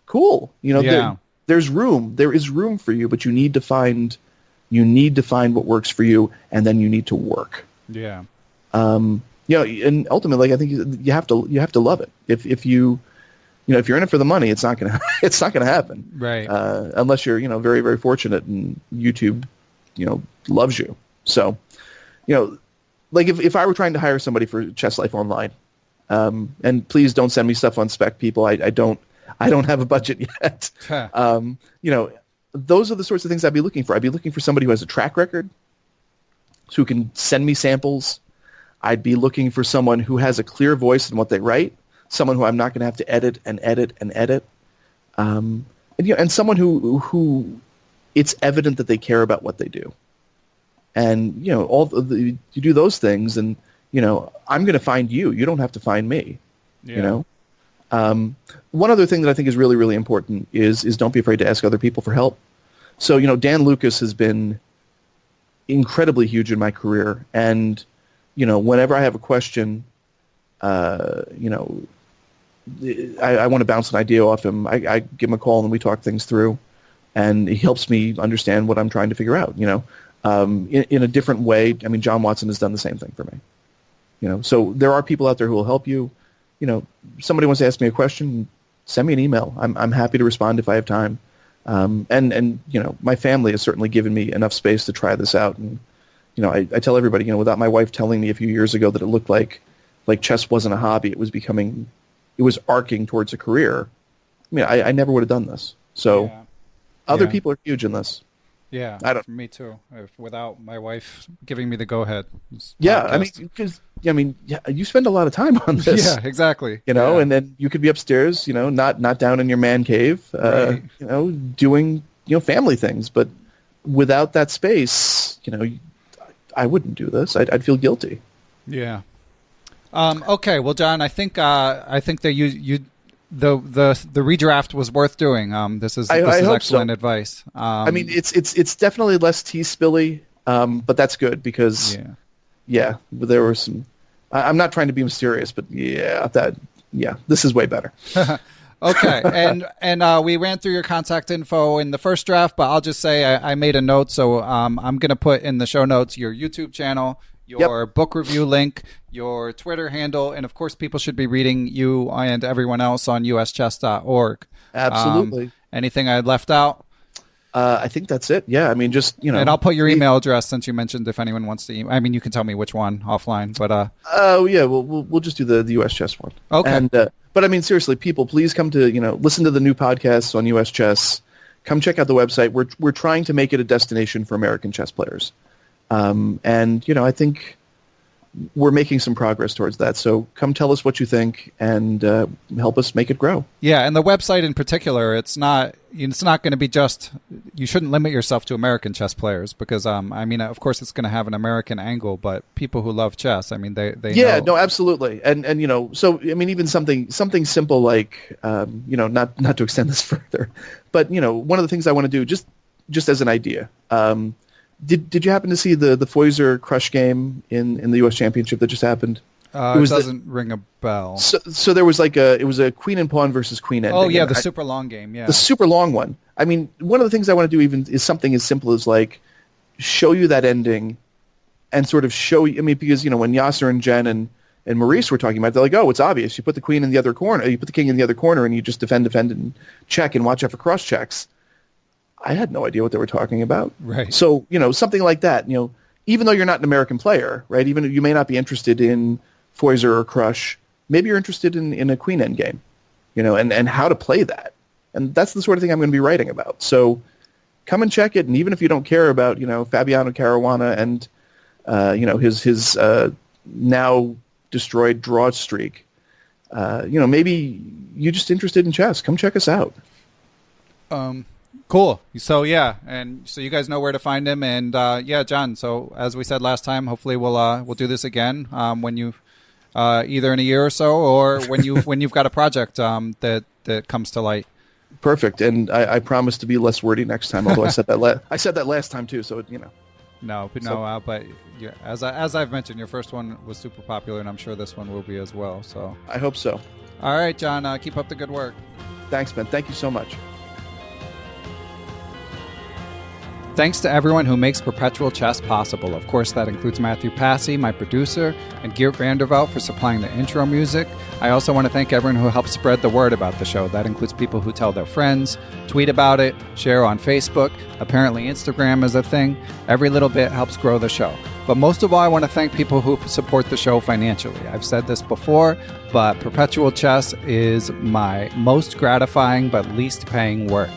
Cool. There's room. There is room for you, but you need to find what works for you, and then you need to work. Yeah. And ultimately, I think you have to love it. If you're in it for the money, it's not gonna happen. Right. Unless you're very, very fortunate and YouTube loves you. So, like if I were trying to hire somebody for Chess Life Online, and please don't send me stuff on spec, people. I don't have a budget yet. Those are the sorts of things I'd be looking for. I'd be looking for somebody who has a track record, who can send me samples. I'd be looking for someone who has a clear voice in what they write, someone who I'm not going to have to edit and edit and edit, and someone who it's evident that they care about what they do. And you do those things, and I'm going to find you. You don't have to find me. Yeah. One other thing that I think is really, really important is don't be afraid to ask other people for help. So Dan Lucas has been incredibly huge in my career, and whenever I have a question, I want to bounce an idea off him. I give him a call and we talk things through, and he helps me understand what I'm trying to figure out. In a different way. I mean, John Watson has done the same thing for me. So there are people out there who will help you. Somebody wants to ask me a question, send me an email. I'm happy to respond if I have time. And my family has certainly given me enough space to try this out. And I tell everybody, without my wife telling me a few years ago that it looked like chess wasn't a hobby, it was arcing towards a career. I mean, I never would have done this. So other people are huge in this. Yeah, me too. Without my wife giving me the go-ahead. You spend a lot of time on this. Yeah, exactly. And then you could be upstairs, not down in your man cave, right. Doing, family things. But without that space, I wouldn't do this. I'd feel guilty. Yeah. Okay. Well, John, I think that you the redraft was worth doing. This is excellent advice. It's definitely less tea spilly, but that's good because there were some. I'm not trying to be mysterious, but this is way better. Okay, and we ran through your contact info in the first draft, but I'll just say I made a note, so I'm going to put in the show notes your YouTube channel, your book review link, your Twitter handle, and of course people should be reading you and everyone else on uschess.org. Absolutely. Anything I left out? I think that's it. Yeah, just And I'll put your email address since you mentioned if anyone wants to. You can tell me which one offline, but. We'll just do the US Chess one. Okay. And but seriously, people, please come to listen to the new podcasts on US Chess. Come check out the website. We're trying to make it a destination for American chess players. I think we're making some progress towards that. So come tell us what you think and help us make it grow. Yeah, and the website in particular, it's not going to be just. You shouldn't limit yourself to American chess players because of course it's going to have an American angle, but people who love chess, they yeah, know. No, absolutely, and so even something simple like not to extend this further, but one of the things I want to do just as an idea. Did you happen to see the Foyser Crush game in the U.S. Championship that just happened? It doesn't ring a bell. So there was it was a queen and pawn versus queen ending. Oh yeah, the super long game. Yeah, the super long one. One of the things I want to do even is something as simple as show you that ending, and sort of show you. Because when Yasser and Jen and Maurice were talking about it, they're like, oh, it's obvious. You put the queen in the other corner. You put the king in the other corner, and you just defend, and check, and watch out for cross checks. I had no idea what they were talking about. Right. So, something like that, even though you're not an American player, right, even if you may not be interested in Foyser or Crush, maybe you're interested in a queen end game, and how to play that. And that's the sort of thing I'm going to be writing about. So come and check it. And even if you don't care about, Fabiano Caruana and, his now destroyed draw streak, maybe you're just interested in chess. Come check us out. Cool. So so you guys know where to find him, and John. So as we said last time, hopefully we'll do this again when you either in a year or so, or when you've got a project that comes to light. Perfect. And I promise to be less wordy next time. Although I said that last time too. So but as I've mentioned, your first one was super popular, and I'm sure this one will be as well. So I hope so. All right, John. Keep up the good work. Thanks, Ben. Thank you so much. Thanks to everyone who makes Perpetual Chess possible. Of course, that includes Matthew Passy, my producer, and Geert Vanderveld for supplying the intro music. I also want to thank everyone who helps spread the word about the show. That includes people who tell their friends, tweet about it, share on Facebook. Apparently Instagram is a thing. Every little bit helps grow the show. But most of all, I want to thank people who support the show financially. I've said this before, but Perpetual Chess is my most gratifying but least paying work.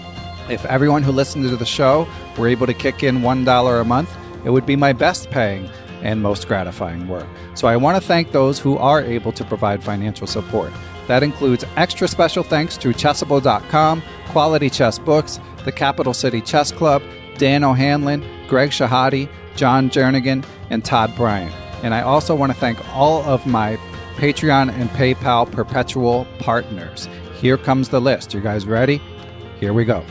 If everyone who listened to the show were able to kick in $1 a month, it would be my best paying and most gratifying work. So I want to thank those who are able to provide financial support. That includes extra special thanks to Chessable.com, Quality Chess Books, the Capital City Chess Club, Dan O'Hanlon, Greg Shahade, John Jernigan, and Todd Bryant. And I also want to thank all of my Patreon and PayPal perpetual partners. Here comes the list. You guys ready? Here we go.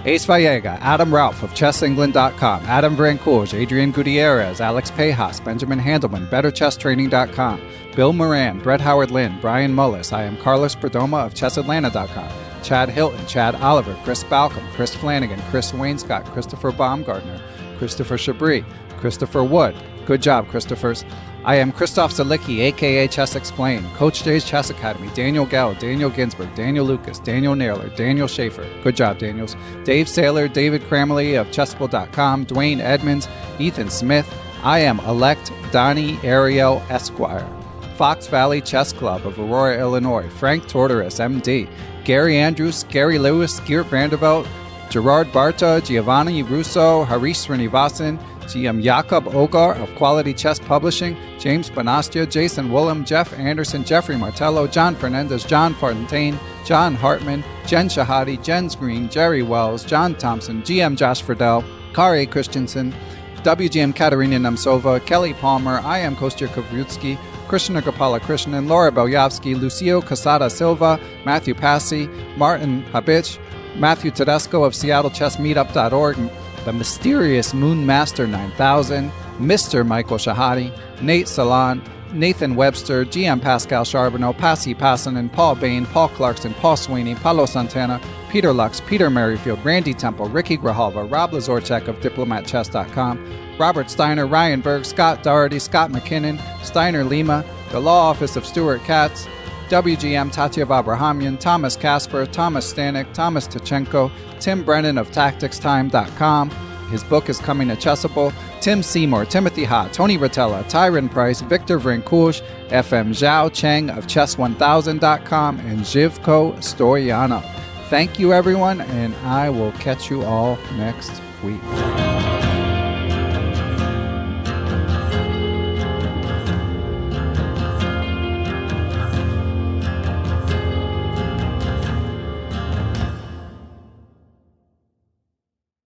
Ace Vallega, Adam Ralph of ChessEngland.com, Adam Vrancouge, Adrian Gutierrez, Alex Pejas, Benjamin Handelman, BetterChessTraining.com, Bill Moran, Brett Howard Lynn, Brian Mullis, I am Carlos Perdomo of ChessAtlanta.com, Chad Hilton, Chad Oliver, Chris Balcom, Chris Flanagan, Chris Wainscott, Christopher Baumgartner, Christopher Chabris, Christopher Wood. Good job, Christophers. I am Christoph Zalicki, a.k.a. Chess Explained, Coach Jay's Chess Academy, Daniel Gell, Daniel Ginsberg, Daniel Lucas, Daniel Naylor, Daniel Schaefer. Good job, Daniels. Dave Saylor, David Cramley of Chessable.com, Dwayne Edmonds, Ethan Smith. I am Elect Donnie Ariel Esquire. Fox Valley Chess Club of Aurora, Illinois, Frank Tortoris, MD, Gary Andrews, Gary Lewis, Geert Vandervelt, Gerard Barta, Giovanni Russo, Harish Srinivasan, GM Jakob Ogar of Quality Chess Publishing, James Bonastia, Jason Woolham, Jeff Anderson, Jeffrey Martello, John Fernandez, John Fontaine, John Hartmann, Jen Shahade, Jens Green, Jerry Wells, John Thompson, GM Josh Friedel, Kari Christensen, WGM Katerina Nemtsova, Kelly Palmer, IM Kostya Kavutskiy, Krishna Gopala Krishnan, Laura Belyavsky, Lucio Casada Silva, Matthew Passy, Martin Habich, Matthew Tedesco of SeattleChessMeetup.org, the mysterious Moon Master 9000, Mr. Michael Shahade, Nate Salon, Nathan Webster, GM Pascal Charbonneau, Passy Passanen, Paul Bain, Paul Clarkson, Paul Sweeney, Paulo Santana, Peter Lux, Peter Merrifield, Randy Temple, Ricky Grijalva, Rob Lazorchek of DiplomatChess.com, Robert Steiner, Ryan Berg, Scott Doherty, Scott McKinnon, Steiner Lima, the Law Office of Stuart Katz, WGM Tatya Abrahamian, Thomas Casper, Thomas Stanek, Thomas Tachenko, Tim Brennan of TacticsTime.com. His book is coming to Chessable. Tim Seymour, Timothy Ha, Tony Rotella, Tyron Price, Victor Vrancouche, FM Zhao Cheng of Chess1000.com, and Zhivko Stoyanov. Thank you, everyone, and I will catch you all next week.